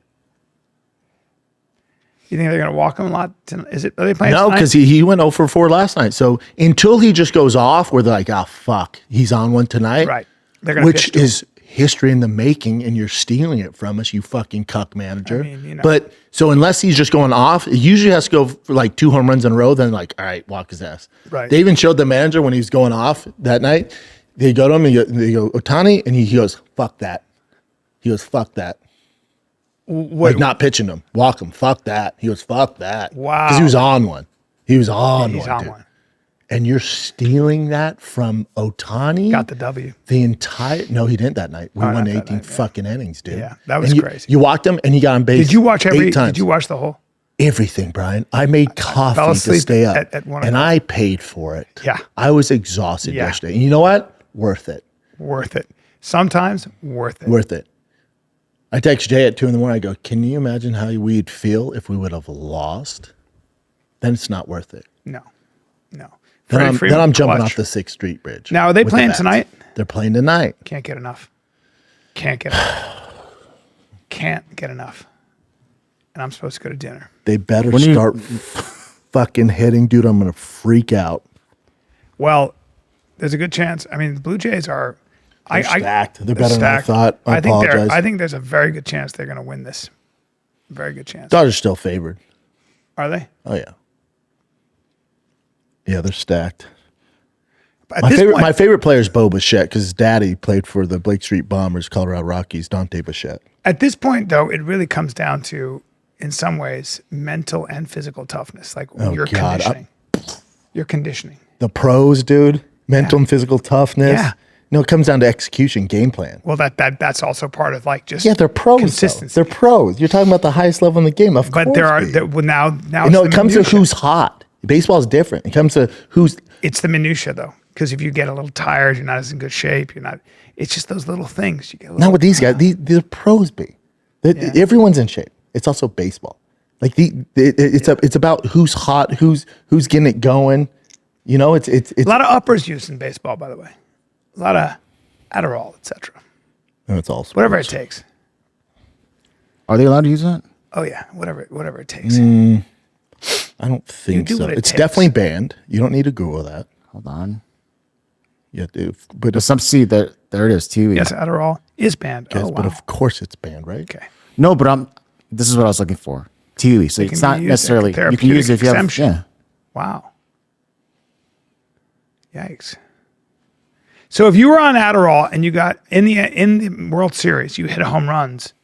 Speaker 2: You think they're going to walk him a lot? Are they playing
Speaker 1: No,
Speaker 2: tonight?
Speaker 1: because he went 0 for 4 last night. So until he just goes off, where they're like, oh, fuck, he's on one tonight.
Speaker 2: Right. They're gonna
Speaker 1: which
Speaker 2: pitch to him.
Speaker 1: is history in the making, and you're stealing it from us, you fucking cuck manager.
Speaker 2: I mean, you know.
Speaker 1: But so unless he's just going off, it usually has to go for like 2 home runs in a row, then like, all right, walk his ass.
Speaker 2: Right.
Speaker 1: They even showed the manager when he was going off that night. They go to him and they go, Ohtani, and he goes, fuck that. He goes, fuck that.
Speaker 2: What,
Speaker 1: Like not pitching him. Walk him. Fuck that. He goes, fuck that.
Speaker 2: Wow.
Speaker 1: Because he was on one. He was on
Speaker 2: he's
Speaker 1: one.
Speaker 2: on
Speaker 1: dude.
Speaker 2: one.
Speaker 1: And you're stealing that from Ohtani?
Speaker 2: Got the W.
Speaker 1: The entire no, he didn't that night. We
Speaker 2: Oh,
Speaker 1: won
Speaker 2: not that
Speaker 1: 18
Speaker 2: night, yeah.
Speaker 1: fucking innings, dude.
Speaker 2: Yeah, that was
Speaker 1: And
Speaker 2: crazy.
Speaker 1: You walked him and he got on base.
Speaker 2: Did you watch
Speaker 1: 8 times.
Speaker 2: Did you watch the whole?
Speaker 1: Everything, Brian? I made coffee
Speaker 2: fell
Speaker 1: to
Speaker 2: asleep
Speaker 1: stay up,
Speaker 2: at 1
Speaker 1: and
Speaker 2: o'clock.
Speaker 1: I paid for it.
Speaker 2: Yeah.
Speaker 1: I was exhausted
Speaker 2: Yeah.
Speaker 1: yesterday. And you know what? Worth it.
Speaker 2: Worth it. Sometimes worth it.
Speaker 1: Worth it. I text Jay at 2 a.m. I go, can you imagine how we'd feel if we would have lost? Then it's not worth it.
Speaker 2: No.
Speaker 1: Then
Speaker 2: Freddie
Speaker 1: I'm
Speaker 2: Freeman,
Speaker 1: jumping
Speaker 2: clutch.
Speaker 1: off the 6th Street Bridge.
Speaker 2: Now, are they
Speaker 1: with the
Speaker 2: playing
Speaker 1: bats.
Speaker 2: tonight?
Speaker 1: They're playing tonight.
Speaker 2: Can't get enough. Can't get enough. Can't get enough. And I'm supposed to go to dinner.
Speaker 1: They better
Speaker 4: When you-
Speaker 1: start fucking hitting, dude. I'm going to freak out.
Speaker 2: Well, there's a good chance. I mean, the Blue Jays are
Speaker 1: They're stacked. They're better than I
Speaker 2: stacked.
Speaker 1: thought. I apologize.
Speaker 2: I think there's a very good chance they're going to win this. Very good chance.
Speaker 1: Dodgers still favored.
Speaker 2: Are they?
Speaker 1: Oh, yeah. Yeah, they're stacked.
Speaker 2: At
Speaker 1: My
Speaker 2: this
Speaker 1: favorite,
Speaker 2: point,
Speaker 1: my favorite player is Bo Bichette because his daddy played for the Blake Street Bombers, Colorado Rockies, Dante Bichette.
Speaker 2: at this point, though, it really comes down to, in some ways, mental and physical toughness. Like your
Speaker 1: God.
Speaker 2: conditioning. Your conditioning.
Speaker 1: The pros, dude, mental and physical toughness.
Speaker 2: Yeah.
Speaker 1: No, it comes down to execution, game plan.
Speaker 2: Well, that's also part of like just
Speaker 1: Yeah, they're pros.
Speaker 2: consistency.
Speaker 1: Though. They're pros. You're talking about the highest level in the game. Of
Speaker 2: But
Speaker 1: course.
Speaker 2: there are
Speaker 1: dude.
Speaker 2: well, now
Speaker 1: No,
Speaker 2: it's
Speaker 1: it
Speaker 2: the
Speaker 1: comes to
Speaker 2: minutia.
Speaker 1: who's hot. Baseball is different. It comes to who's.
Speaker 2: It's the minutia though, because if you get a little tired, you're not as in good shape. You're not. It's just those little things you get.
Speaker 1: Not with these guys. These are pros, B. Everyone's in shape. It's also baseball. Like it's about who's hot, who's getting it going. You know, it's
Speaker 2: A lot of uppers used in baseball, by the way. A lot of Adderall, etc.
Speaker 1: it's all
Speaker 2: Whatever it
Speaker 1: sports.
Speaker 2: takes.
Speaker 4: Are they allowed to use that?
Speaker 2: Oh yeah, whatever it takes.
Speaker 1: I don't think
Speaker 2: do
Speaker 1: so.
Speaker 2: what it
Speaker 1: It's
Speaker 2: takes.
Speaker 1: definitely banned. You don't need to Google that.
Speaker 4: Hold on.
Speaker 1: Yeah, dude. But
Speaker 4: But some see that there it is too.
Speaker 2: Yes, Adderall is banned. Oh wow.
Speaker 1: but of course it's banned, right?
Speaker 2: Okay.
Speaker 4: No, but this is what I was looking for. TV. So
Speaker 2: It
Speaker 4: it's
Speaker 2: can
Speaker 4: not
Speaker 2: be used
Speaker 4: necessarily
Speaker 2: like a
Speaker 4: you can use it if you have
Speaker 2: therapeutic
Speaker 4: yeah.
Speaker 2: exemption. Wow. Yikes. So if you were on Adderall and you got in the World Series, you hit home runs,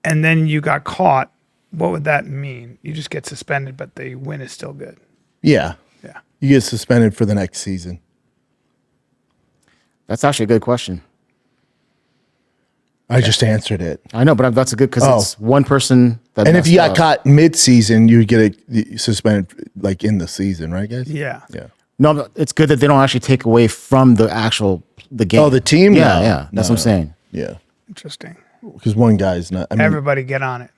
Speaker 2: and then you got caught, what would that mean? You just get suspended, but the win is still good.
Speaker 1: Yeah.
Speaker 2: Yeah.
Speaker 1: You get suspended for the next season.
Speaker 4: That's actually a good question.
Speaker 1: I just answered it.
Speaker 4: I know, but that's a good because it's one person that
Speaker 1: And if you got
Speaker 4: messed up.
Speaker 1: caught mid-season, you would get suspended like in the season, right, guys?
Speaker 2: Yeah.
Speaker 1: Yeah.
Speaker 4: No, but it's good that they don't actually take away from the game.
Speaker 1: Oh, the team?
Speaker 4: Yeah,
Speaker 1: No.
Speaker 4: yeah. That's
Speaker 1: No,
Speaker 4: what I'm saying.
Speaker 1: Yeah.
Speaker 2: Interesting.
Speaker 1: Because one guy's not. I mean,
Speaker 2: Everybody get on it.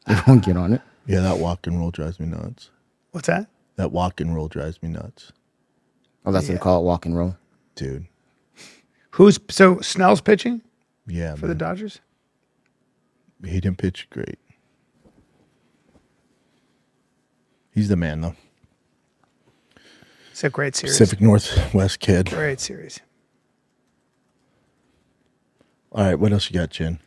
Speaker 4: They won't get on it.
Speaker 1: yeah, that walk and roll drives me nuts.
Speaker 2: What's that?
Speaker 1: That walk and roll drives me nuts,
Speaker 4: Oh, that's what they call it, walk and roll.
Speaker 1: dude.
Speaker 2: So Snell's pitching
Speaker 1: Yeah,
Speaker 2: for the Dodgers?
Speaker 1: he didn't pitch great. He's the man, though.
Speaker 2: It's a great series.
Speaker 1: Pacific Northwest kid.
Speaker 2: Great series.
Speaker 1: All right, what else you got, Jen?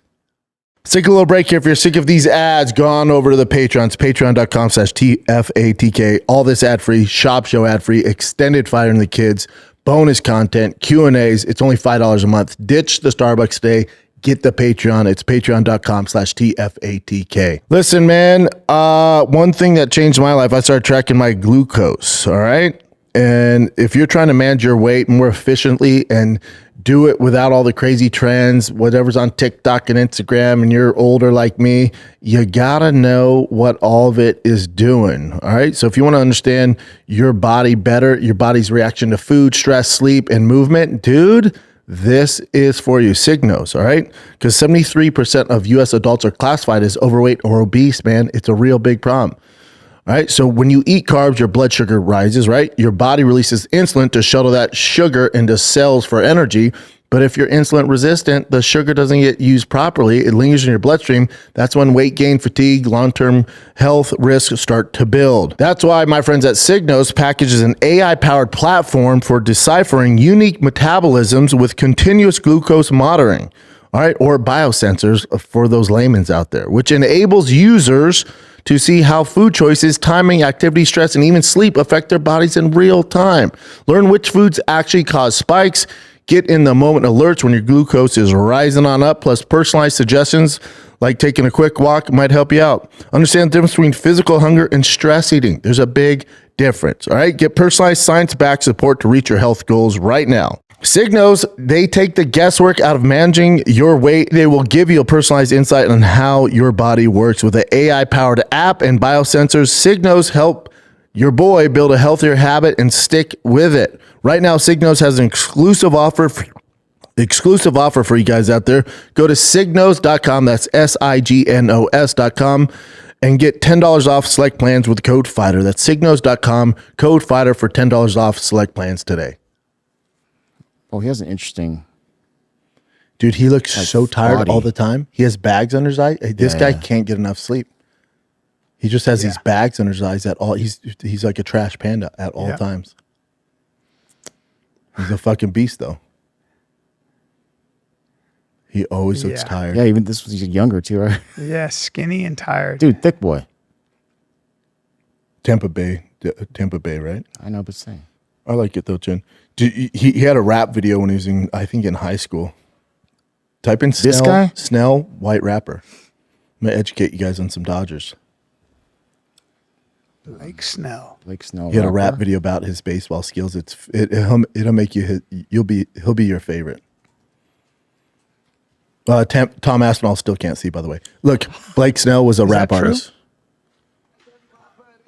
Speaker 1: Let's take a little break here. If you're sick of these ads, go on over to the Patreons, patreon.com/TFATK. All this ad-free, shop show ad-free, extended Fire and the Kids, bonus content, Q&As. It's only $5 a month. Ditch the Starbucks today. Get the Patreon. It's patreon.com/TFATK. Listen, man, one thing that changed my life, I started tracking my glucose, all right? And if you're trying to manage your weight more efficiently and do it without all the crazy trends, whatever's on TikTok and Instagram, and you're older like me, you gotta know what all of it is doing. All right. So if you want to understand your body better, your body's reaction to food, stress, sleep, and movement, dude, this is for you. Signos, all right? Because 73% of U.S. adults are classified as overweight or obese, man. It's a real big problem. All right, so when you eat carbs, your blood sugar rises, right? Your body releases insulin to shuttle that sugar into cells for energy. But if you're insulin resistant, the sugar doesn't get used properly. It lingers in your bloodstream. That's when weight gain, fatigue, long-term health risks start to build. That's why my friends at Signos packages an AI-powered platform for deciphering unique metabolisms with continuous glucose monitoring. All right, or biosensors for those layman's out there, which enables users to see how food choices, timing, activity, stress, and even sleep affect their bodies in real time. Learn which foods actually cause spikes. Get in the moment alerts when your glucose is rising on up, plus personalized suggestions like taking a quick walk might help you out. Understand the difference between physical hunger and stress eating. There's a big difference, all right? Get personalized science-backed support to reach your health goals right now. Signos, they take the guesswork out of managing your weight. They will give you a personalized insight on how your body works. With an AI-powered app and biosensors, Signos help your boy build a healthier habit and stick with it. Right now, Signos has an exclusive offer for you guys out there. Go to signos.com, that's signos.com, and get $10 off select plans with code FIGHTER. That's signos.com, code FIGHTER for $10 off select plans today.
Speaker 4: Oh, he has an interesting...
Speaker 1: Dude, he looks so tired
Speaker 4: body.
Speaker 1: all the time. He has bags under his eyes. This guy can't get enough sleep. He just has these bags under his eyes at all. He's like a trash panda at all times. He's a fucking beast, though. He always looks tired.
Speaker 4: Yeah, even this was younger, too, right?
Speaker 2: Yeah, skinny and tired.
Speaker 4: Dude, thick boy.
Speaker 1: Tampa Bay, right?
Speaker 4: I know, but same.
Speaker 1: I like it, though, Jen. Dude, he had a rap video when he was in, I think, in high school. Type in Snell,
Speaker 4: This guy?
Speaker 1: Snell, white rapper. I'm going to educate you guys on some Dodgers.
Speaker 2: Like Snell.
Speaker 4: Like Snell.
Speaker 1: He had a rap video about his baseball skills. It'll make you he'll be your favorite. Tom Aspinall still can't see, by the way. Look, Blake Snell was a rap artist.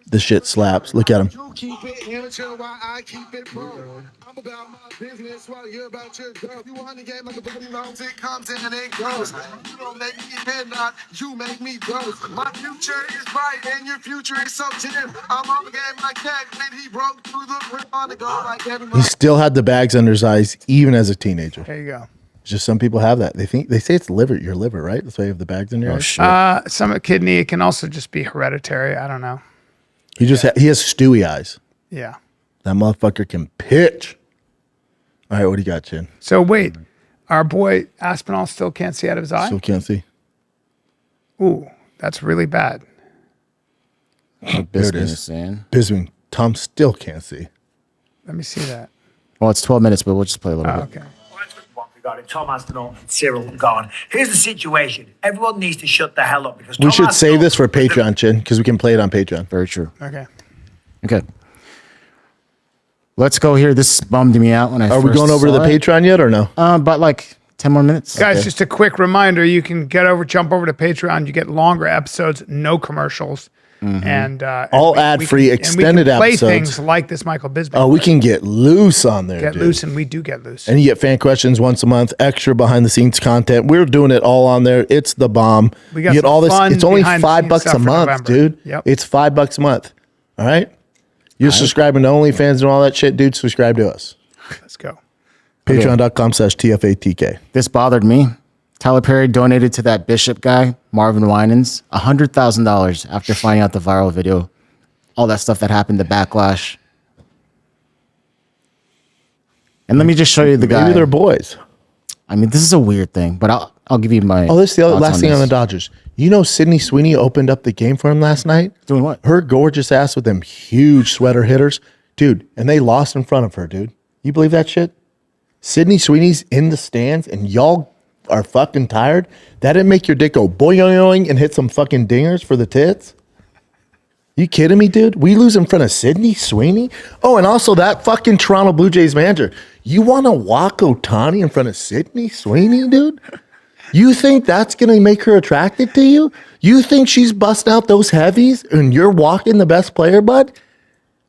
Speaker 1: This shit slaps. Look at him.
Speaker 6: You keep it amateur while I keep it pro. I'm about my business while you're about your girl. You want the game like a baby knows it comes and it goes. You don't make me head nod, you make me grow. My future is bright and your future is so dim. I'm on the game like that when he broke through the rim on the go like everybody.
Speaker 1: He still had the bags under his eyes even as a teenager.
Speaker 2: There you go.
Speaker 1: Just some people have that. They say it's your liver, right? That's why you have the bags in your eyes.
Speaker 4: Shit.
Speaker 2: Some kidney. It can also just be hereditary. I don't know.
Speaker 1: He just he has Stewie eyes.
Speaker 2: Yeah.
Speaker 1: That motherfucker can pitch. All right, what do you got, Chin?
Speaker 2: So wait, our boy Aspinall still can't see out of his eye?
Speaker 1: Still can't see.
Speaker 2: Ooh, that's really bad.
Speaker 1: There it
Speaker 4: Bisbee
Speaker 1: is.
Speaker 4: is saying.
Speaker 1: Bisbee, Tom still can't see.
Speaker 2: Let me see that.
Speaker 4: Well, it's 12 minutes, but we'll just play a little
Speaker 2: Oh,
Speaker 4: bit.
Speaker 2: okay.
Speaker 7: Regarding Tom Aspinall and Cyril going. Here's the situation. Everyone needs to shut the hell up because
Speaker 1: We
Speaker 7: Tom
Speaker 1: should save
Speaker 7: Aspinall-
Speaker 1: this for Patreon, Chin, because we can play it on Patreon.
Speaker 4: Very true.
Speaker 2: Okay.
Speaker 4: Okay. Let's go here. This bummed me out when I
Speaker 1: Are we
Speaker 4: first
Speaker 1: going over to the
Speaker 4: saw it.
Speaker 1: Patreon yet or no?
Speaker 4: About like 10 more minutes.
Speaker 2: Guys, just a quick reminder, you can jump over to Patreon. You get longer episodes, no commercials. And
Speaker 1: All ad-free,
Speaker 2: and
Speaker 1: extended
Speaker 2: we can play
Speaker 1: episodes.
Speaker 2: things like this Michael Bisbee.
Speaker 1: Oh, we can get loose on there,
Speaker 2: get
Speaker 1: dude.
Speaker 2: loose, and we do get loose.
Speaker 1: And you get fan questions once a month, extra behind the scenes content. We're doing it all on there. It's the bomb.
Speaker 2: We got
Speaker 1: you get
Speaker 2: some
Speaker 1: all this.
Speaker 2: fun
Speaker 1: It's only
Speaker 2: behind-the-scenes
Speaker 1: $5
Speaker 2: stuff
Speaker 1: a
Speaker 2: for
Speaker 1: month,
Speaker 2: November.
Speaker 1: dude.
Speaker 2: Yep.
Speaker 1: It's $5 a month. All right. You're subscribing to OnlyFans and all that shit, dude. Subscribe to us.
Speaker 2: Let's go.
Speaker 1: Patreon.com/TFATK.
Speaker 4: This bothered me. Tyler Perry donated to that Bishop guy, Marvin Winans, $100,000 after finding out the viral video. All that stuff that happened, the backlash. And let me just show you the guy.
Speaker 1: Maybe they're boys.
Speaker 4: I mean, this is a weird thing, but I'll give you my.
Speaker 1: Oh, this is the other,
Speaker 4: thoughts
Speaker 1: last thing on the
Speaker 4: this.
Speaker 1: Dodgers. You know, Sydney Sweeney opened up the game for him last night.
Speaker 4: Doing what?
Speaker 1: Her gorgeous ass with them huge sweater hitters, dude. And they lost in front of her, dude. You believe that shit? Sydney Sweeney's in the stands, and y'all are fucking tired. That didn't make your dick go boing and hit some fucking dingers for the tits. You kidding me, dude? We lose in front of Sydney Sweeney? Oh, and also that fucking Toronto Blue Jays manager. You want to walk Ohtani in front of Sydney Sweeney, dude? You think that's going to make her attracted to you? You think she's busting out those heavies and you're walking the best player, bud?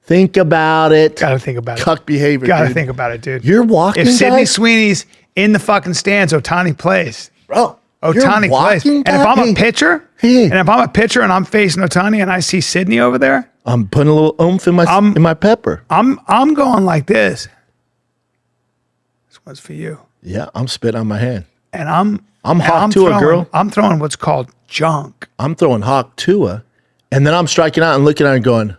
Speaker 1: Think about it.
Speaker 2: Gotta think about it.
Speaker 1: Cuck behavior.
Speaker 2: Gotta
Speaker 1: dude.
Speaker 2: think about it, dude.
Speaker 1: You're walking,
Speaker 2: If Sydney
Speaker 1: guys?
Speaker 2: Sweeney's in the fucking stands, Otani plays.
Speaker 1: Bro,
Speaker 2: Otani
Speaker 1: you're
Speaker 2: plays.
Speaker 1: walking,
Speaker 2: And if I'm
Speaker 1: guy?
Speaker 2: a pitcher,
Speaker 1: Hey.
Speaker 2: and if I'm a pitcher and I'm facing Otani and I see Sydney over there,
Speaker 1: I'm putting a little oomph in my pepper.
Speaker 2: I'm going like this. This one's for you.
Speaker 1: Yeah, I'm spit on my hand.
Speaker 2: And I'm
Speaker 1: Hawk Tua, girl.
Speaker 2: I'm throwing what's called junk.
Speaker 1: I'm throwing Hawk Tua, and then I'm striking out and looking at her and going,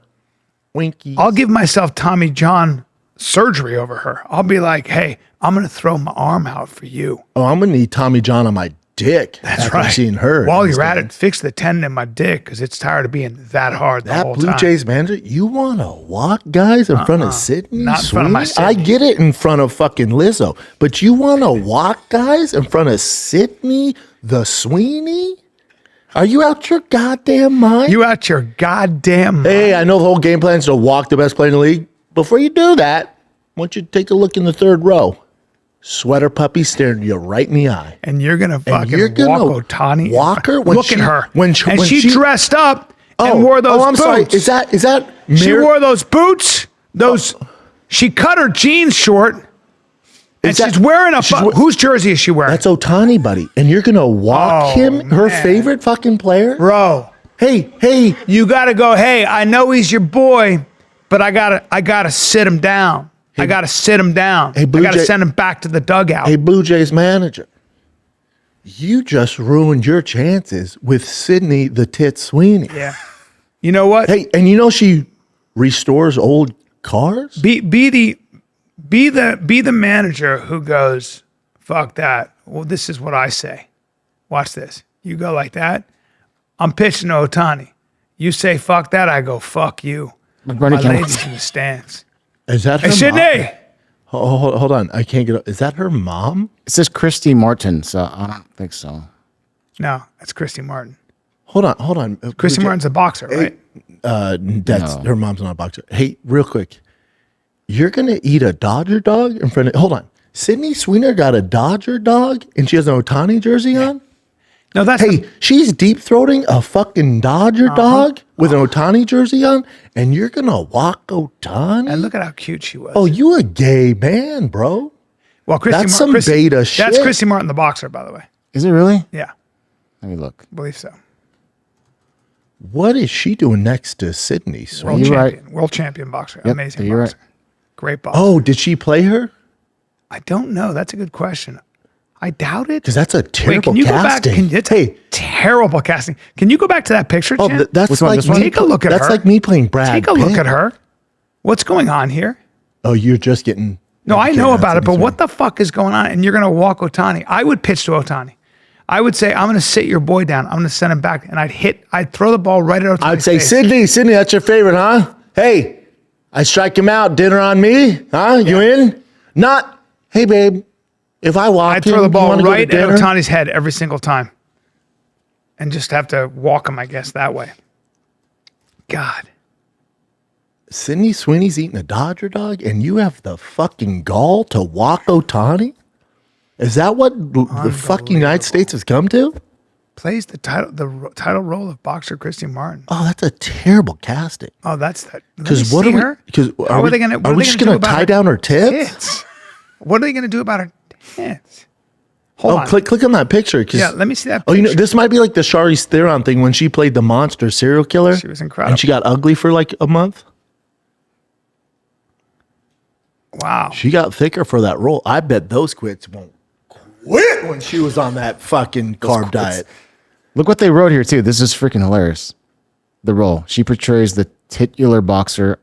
Speaker 1: winky.
Speaker 2: I'll give myself Tommy John surgery over her. I'll be like, hey, I'm going to throw my arm out for you.
Speaker 1: Oh, I'm going to need Tommy John on my dick.
Speaker 2: That's
Speaker 1: after
Speaker 2: right.
Speaker 1: seeing her.
Speaker 2: While you're at it, fix the tendon in my dick because it's tired of being that hard the
Speaker 1: That
Speaker 2: whole
Speaker 1: Blue
Speaker 2: time.
Speaker 1: Jays manager, you want to walk guys in front of Sydney?
Speaker 2: Not in front of my
Speaker 1: Sweeney? I
Speaker 2: Sydney.
Speaker 1: get it in front of fucking Lizzo, but you want to walk guys in front of Sydney the Sweeney? Are you out your goddamn mind?
Speaker 2: You out your goddamn mind.
Speaker 1: Hey, I know the whole game plan is to walk the best player in the league. Before you do that, I want you to take a look in the third row. Sweater puppy staring you right in the eye.
Speaker 2: And you're gonna fucking
Speaker 1: you're gonna
Speaker 2: walk Otani.
Speaker 1: walk her when
Speaker 2: Look
Speaker 1: she-
Speaker 2: at her.
Speaker 1: when she-
Speaker 2: and
Speaker 1: when
Speaker 2: she
Speaker 1: she-
Speaker 2: dressed up and wore those
Speaker 1: I'm
Speaker 2: boots.
Speaker 1: sorry. Is that
Speaker 2: She
Speaker 1: mirror-
Speaker 2: wore those boots. Those. She cut her jeans short. And
Speaker 1: Is that-
Speaker 2: she's wearing a.
Speaker 1: she's we-
Speaker 2: Whose jersey is she wearing?
Speaker 1: That's Otani, buddy. And you're gonna walk
Speaker 2: Oh,
Speaker 1: him, her
Speaker 2: man.
Speaker 1: favorite fucking player?
Speaker 2: Bro,
Speaker 1: Hey,
Speaker 2: you gotta go. Hey, I know he's your boy, but I gotta sit him down. I gotta sit him down.
Speaker 1: Hey, Blue
Speaker 2: I gotta
Speaker 1: Jay-
Speaker 2: send him back to the dugout.
Speaker 1: hey, Blue Jays manager. You just ruined your chances with Sydney the Tit Sweeney.
Speaker 2: Yeah. You know what?
Speaker 1: Hey, and you know she restores old cars?
Speaker 2: Be the manager who goes, fuck that. Well, this is what I say. Watch this. You go like that. I'm pitching to Otani. You say fuck that, I go fuck you.
Speaker 4: Bernie
Speaker 2: My
Speaker 4: Campbell.
Speaker 2: ladies in the stands.
Speaker 1: Is that her
Speaker 2: Hey, Sydney.
Speaker 1: mom? Hold on. I can't get. Is that her mom?
Speaker 4: It says Christy Martin, so I don't think so.
Speaker 2: No, that's Christy Martin.
Speaker 1: Hold on.
Speaker 2: Christy
Speaker 1: Blue Jay-
Speaker 2: Martin's a boxer, right?
Speaker 1: That's her mom's not a boxer. Hey, real quick. You're gonna eat a Dodger dog in front of hold on. Sydney Sweeney got a Dodger dog and she has an Otani jersey on?
Speaker 2: No, that's
Speaker 1: Hey, she's deep throating a fucking Dodger dog with an Otani jersey on, and you're gonna walk Otani?
Speaker 2: and look at how cute she was.
Speaker 1: Oh, you a gay man, bro.
Speaker 2: well, Christy
Speaker 1: that's
Speaker 2: Martin,
Speaker 1: some beta
Speaker 2: That's
Speaker 1: shit.
Speaker 2: Christy Martin, the boxer, by the way.
Speaker 4: Is it really?
Speaker 2: Yeah,
Speaker 4: Let me look.
Speaker 2: I believe so.
Speaker 1: What is she doing next to Sydney Sweeney?
Speaker 2: World
Speaker 4: You're
Speaker 2: champion,
Speaker 4: right.
Speaker 2: world champion boxer,
Speaker 4: Yep,
Speaker 2: amazing
Speaker 4: you're
Speaker 2: boxer, great boxer.
Speaker 1: Oh, did she play her?
Speaker 2: I don't know. That's a good question. I doubt it.
Speaker 1: Because that's a terrible
Speaker 2: Wait, can you
Speaker 1: casting.
Speaker 2: go back? It's
Speaker 1: hey,
Speaker 2: terrible casting. Can you go back to that picture,
Speaker 1: oh,
Speaker 2: Chan?
Speaker 1: that's
Speaker 4: Which one,
Speaker 1: like
Speaker 4: this one?
Speaker 1: me
Speaker 2: Take a look at
Speaker 1: that's
Speaker 2: her.
Speaker 1: like me playing Brad
Speaker 2: Take a look
Speaker 1: Pitt.
Speaker 2: at her. What's going on here?
Speaker 1: Oh, you're just getting.
Speaker 2: No, I know
Speaker 1: Okay,
Speaker 2: about it,
Speaker 1: that's
Speaker 2: but
Speaker 1: what
Speaker 2: what the fuck is going on? And you're going to walk Otani. I would pitch to Otani. I would say, I'm going to sit your boy down. I'm going to send him back. And I'd throw the ball right at Otani's
Speaker 1: I'd say,
Speaker 2: face.
Speaker 1: Sydney, that's your favorite, huh? Hey, I strike him out. Dinner on me, huh? You in? Not. Hey, babe. If I walk
Speaker 2: I'd
Speaker 1: him,
Speaker 2: throw the
Speaker 1: you
Speaker 2: ball
Speaker 1: wanna go to
Speaker 2: right at
Speaker 1: dinner?
Speaker 2: Otani's head every single time. And just have to walk him, I guess, that way. God.
Speaker 1: Sydney Sweeney's eating a Dodger dog, and you have the fucking gall to walk Otani? Is that what the fucking United States has come to?
Speaker 2: Plays the title role of boxer Christy Martin.
Speaker 1: Oh, that's a terrible casting.
Speaker 2: Oh, that's that.
Speaker 1: Because what are we? Because
Speaker 2: How are they going to?
Speaker 1: Are we just going to tie down her tits?
Speaker 2: tits? What are they going to do about her tits? Hold
Speaker 1: Oh,
Speaker 2: on.
Speaker 1: click on that picture. 'Cause-
Speaker 2: Yeah, let me see that
Speaker 1: Oh, you know,
Speaker 2: picture.
Speaker 1: this might be like the Charlize Theron thing when she played the monster serial killer.
Speaker 2: She was incredible.
Speaker 1: And she got ugly for like a month.
Speaker 2: Wow.
Speaker 1: She got thicker for that role. I bet those quits won't quit when she was on that fucking carb diet.
Speaker 4: Look what they wrote here too. This is freaking hilarious. The role she portrays the titular boxer.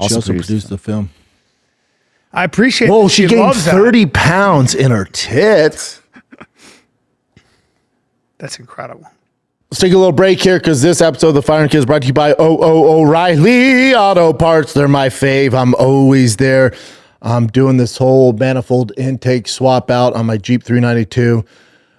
Speaker 1: She also produced the film.
Speaker 2: I appreciate.
Speaker 1: Whoa,
Speaker 2: that
Speaker 1: she gained
Speaker 2: loves that.
Speaker 1: 30 pounds in her tits.
Speaker 2: That's incredible.
Speaker 1: Let's take a little break here because this episode of The Fire and Kids is brought to you by O'Reilly Auto Parts. They're my fave. I'm always there. I'm doing this whole manifold intake swap out on my Jeep 392.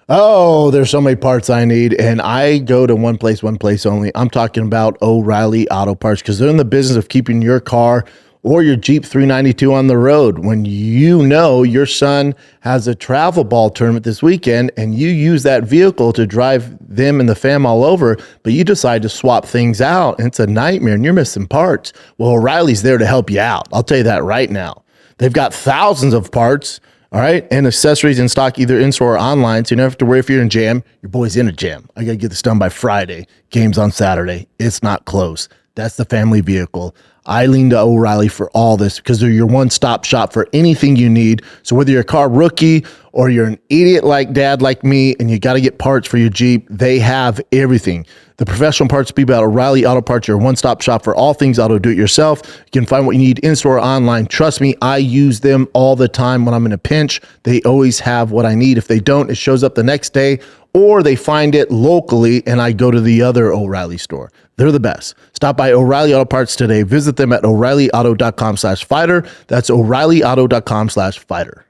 Speaker 1: Oh, there's so many parts I need, and I go to one place only. I'm talking about O'Reilly Auto Parts because they're in the business of keeping your car or your Jeep 392 on the road. When you know your son has a travel ball tournament this weekend and you use that vehicle to drive them and the fam all over, but you decide to swap things out and it's a nightmare and you're missing parts. Well, O'Reilly's there to help you out. I'll tell you that right now. They've got thousands of parts, all right, and accessories in stock either in-store or online, so you never have to worry if you're in jam. Your boy's in a jam. I got to get this done by Friday. Game's on Saturday. It's not close. That's the family vehicle. I lean to O'Reilly for all this because they're your one-stop shop for anything you need. So whether you're a car rookie or you're an idiot like dad like me and you got to get parts for your Jeep, they have everything. The professional parts people at O'Reilly Auto Parts, your one-stop shop for all things auto do-it-yourself. You can find what you need in-store or online. Trust me, I use them all the time when I'm in a pinch. They always have what I need. If they don't, it shows up the next day, or they find it locally and I go to the other O'Reilly store. They're the best. Stop by O'Reilly Auto Parts today. Visit them at O'ReillyAuto.com/fighter. That's O'ReillyAuto.com/fighter.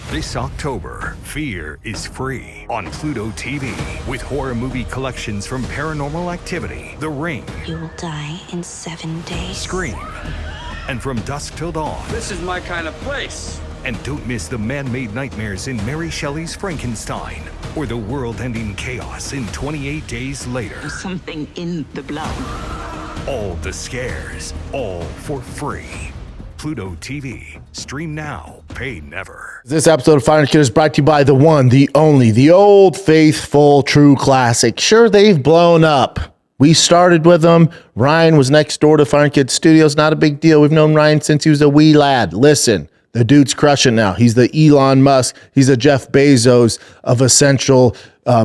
Speaker 8: This October, Fear is free on Pluto TV with horror movie collections from Paranormal Activity, The Ring,
Speaker 9: You will die in 7 days.
Speaker 8: Scream, and From Dusk Till Dawn.
Speaker 10: This is my kind of place.
Speaker 8: And don't miss the man-made nightmares in Mary Shelley's Frankenstein or the world-ending chaos in 28 Days Later.
Speaker 9: Something in the blood.
Speaker 8: All the scares, all for free. Pluto TV. Stream now, pay never.
Speaker 1: This episode of Fire and Kid is brought to you by the one, the only, the old faithful true classic. Sure, they've blown up. We started with them. Ryan was next door to Fire and Kid Studios. Not a big deal. We've known Ryan since he was a wee lad. Listen, the dude's crushing now. He's the Elon Musk. He's the Jeff Bezos of essential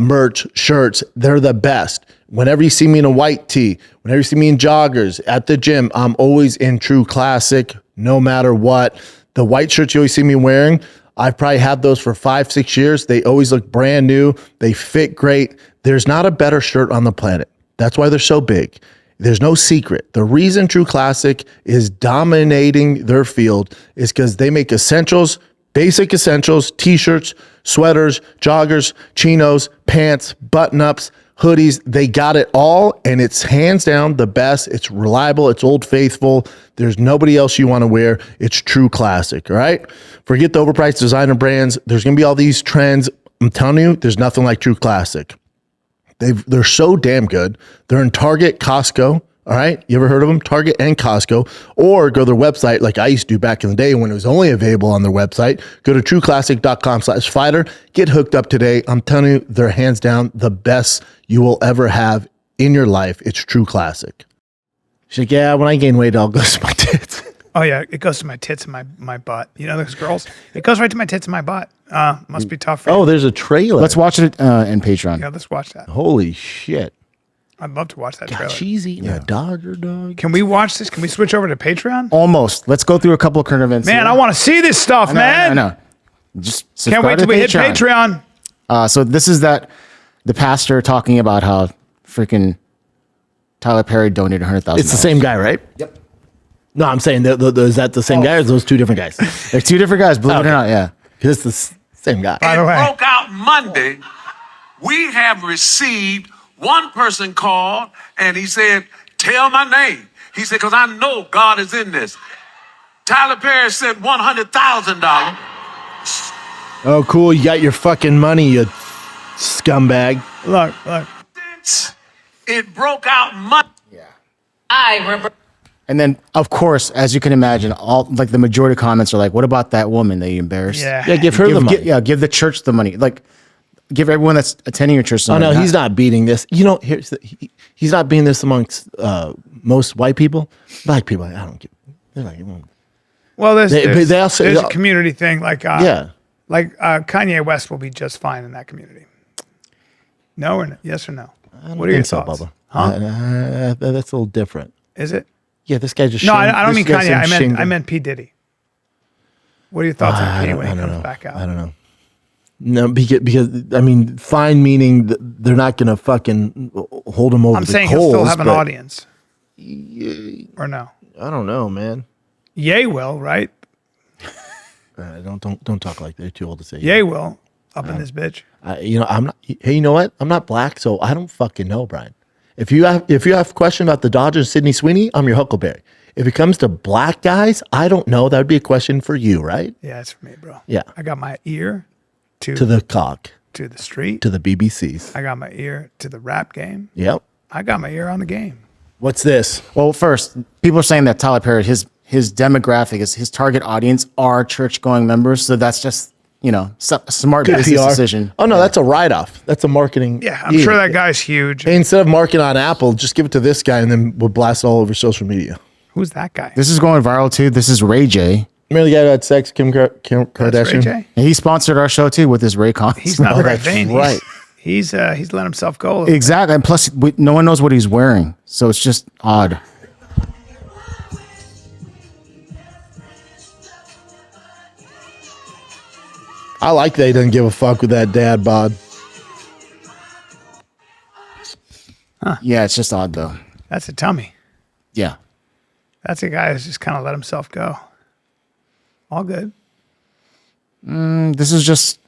Speaker 1: merch, shirts. They're the best. Whenever you see me in a white tee, whenever you see me in joggers, at the gym, I'm always in true classic, no matter what. The white shirts you always see me wearing, I've probably had those for 5-6 years. They always look brand new. They fit great. There's not a better shirt on the planet. That's why they're so big. There's no secret. The reason True Classic is dominating their field is because they make essentials, basic essentials, t-shirts, sweaters, joggers, chinos, pants, button-ups, hoodies. They got it all, and it's hands down the best. It's reliable. It's old faithful. There's nobody else you want to wear. It's True Classic, all right? Forget the overpriced designer brands. There's going to be all these trends. I'm telling you, there's nothing like True Classic. They're so damn good. They're in Target, Costco. All right. You ever heard of them? Target and Costco. Or go to their website like I used to do back in the day when it was only available on their website. Go to trueclassic.com/fighter. Get hooked up today. I'm telling you, they're hands down the best you will ever have in your life. It's True Classic. She's like, yeah, when I gain weight, I'll go to my tits.
Speaker 2: Oh, yeah. It goes to my tits and my butt. You know those girls? It goes right to my tits and my butt. Must be tough for you.
Speaker 1: Oh, there's a trailer.
Speaker 4: Let's watch it in Patreon.
Speaker 2: Yeah, let's watch that.
Speaker 1: Holy shit.
Speaker 2: I'd love to watch that trailer.
Speaker 1: She's eating a Dodger dog.
Speaker 2: Can we watch this? Can we switch over to Patreon?
Speaker 4: Almost. Let's go through a couple of current events.
Speaker 2: Man,
Speaker 4: here.
Speaker 2: I want to see this stuff, man.
Speaker 4: I know. Just
Speaker 2: Can't wait till we hit Patreon.
Speaker 4: So this is the pastor talking about how freaking Tyler Perry donated $100,000.
Speaker 1: It's the same guy, right?
Speaker 4: Yep.
Speaker 1: No, I'm saying, is that the same guy or are those two different guys?
Speaker 4: They're two different guys, believe it or not, yeah.
Speaker 1: Because it's the same guy.
Speaker 2: By the way,
Speaker 11: broke out Monday. We have received one person called and he said, tell my name. He said, because I know God is in this. Tyler Perry said $100,000.
Speaker 1: Oh, cool. You got your fucking money, you scumbag.
Speaker 2: look.
Speaker 11: It broke out Monday.
Speaker 4: And then, of course, as you can imagine, all like the majority of comments are like, what about that woman that you embarrassed?
Speaker 2: Yeah.
Speaker 1: Yeah, give her the money.
Speaker 4: Give the church the money. Like, give everyone that's attending your church some
Speaker 1: Oh,
Speaker 4: money.
Speaker 1: no, he's not beating this. You know, he's not beating this amongst most white people. Black people, I don't give. They're like,
Speaker 2: Well, there's
Speaker 1: also-
Speaker 2: a community thing. Like
Speaker 1: yeah.
Speaker 2: Kanye West will be just fine in that community. No or no? Yes or no? What are your thoughts?
Speaker 1: Bubba.
Speaker 2: Huh?
Speaker 1: That's a little different.
Speaker 2: Is it?
Speaker 1: Yeah, this guy just.
Speaker 2: No, I don't mean Kanye. I meant P. Diddy. What are your thoughts on P when he comes back out?
Speaker 1: I don't know. No, because I mean, fine meaning that they're not going to fucking hold him over.
Speaker 2: I'm
Speaker 1: the
Speaker 2: saying
Speaker 1: coals,
Speaker 2: he'll still have an
Speaker 1: but-
Speaker 2: audience. Or no?
Speaker 1: I don't know, man.
Speaker 2: Ye will, right?
Speaker 1: Don't talk like they're too old to say.
Speaker 2: Ye will up in this bitch.
Speaker 1: I'm not. Hey, you know what? I'm not black, so I don't fucking know, Brian. If you have a question about the Dodgers, Sydney Sweeney, I'm your Huckleberry. If it comes to black guys, I don't know. That would be a question for you, right?
Speaker 2: Yeah, it's for me, bro.
Speaker 1: Yeah.
Speaker 2: I got my ear to
Speaker 1: the cock,
Speaker 2: to the street,
Speaker 1: to the BBCs.
Speaker 2: I got my ear to the rap game.
Speaker 1: Yep.
Speaker 2: I got my ear on the game.
Speaker 1: What's this?
Speaker 4: Well, first, people are saying that Tyler Perry, his demographic is his target audience are church-going members. So that's just, a smart
Speaker 1: Good
Speaker 4: business
Speaker 1: PR
Speaker 4: decision.
Speaker 1: Oh, no, that's a write-off. That's a marketing.
Speaker 2: Yeah, I'm sure that guy's huge.
Speaker 1: Hey, instead of marketing on Apple, just give it to this guy and then we'll blast it all over social media.
Speaker 2: Who's that guy?
Speaker 4: This is going viral too. This is Ray J.
Speaker 1: Remember the guy who had sex, Kim Kardashian?
Speaker 2: Ray J?
Speaker 4: And he sponsored our show too with his Raycons.
Speaker 2: He's not very
Speaker 1: that's
Speaker 2: vain.
Speaker 1: right.
Speaker 2: He's let himself go. a little bit.
Speaker 4: Exactly. And plus, no one knows what he's wearing. So it's just odd.
Speaker 1: I like that he doesn't give a fuck with that dad bod.
Speaker 4: Yeah, it's just odd though.
Speaker 2: That's a tummy.
Speaker 4: Yeah.
Speaker 2: That's a guy who's just kind of let himself go. All good.
Speaker 4: This is just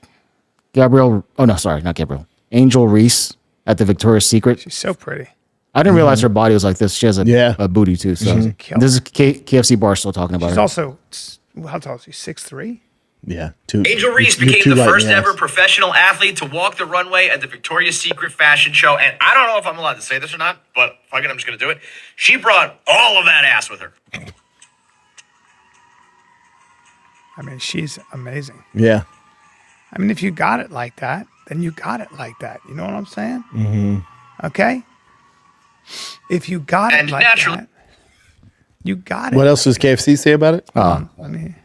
Speaker 4: Gabrielle. Oh, no, sorry, not Gabrielle. Angel Reese at the Victoria's Secret.
Speaker 2: She's so pretty.
Speaker 4: I didn't realize her body was like this. She has a booty too. So
Speaker 2: killer.
Speaker 4: this is KFC bar still talking about
Speaker 2: She's
Speaker 4: her.
Speaker 2: also, how tall is she? 6'3"?
Speaker 1: Yeah.
Speaker 12: Angel Reese became the first ever professional athlete to walk the runway at the Victoria's Secret fashion show. And I don't know if I'm allowed to say this or not, but fuck it, I'm just going to do it. She brought all of that ass with her.
Speaker 2: I mean, she's amazing.
Speaker 1: Yeah.
Speaker 2: I mean, if you got it like that, then you got it like that. You know what I'm saying? Mm-hmm. Okay? If you got it like that, you got it.
Speaker 1: What else does KFC say about it?
Speaker 2: Let me...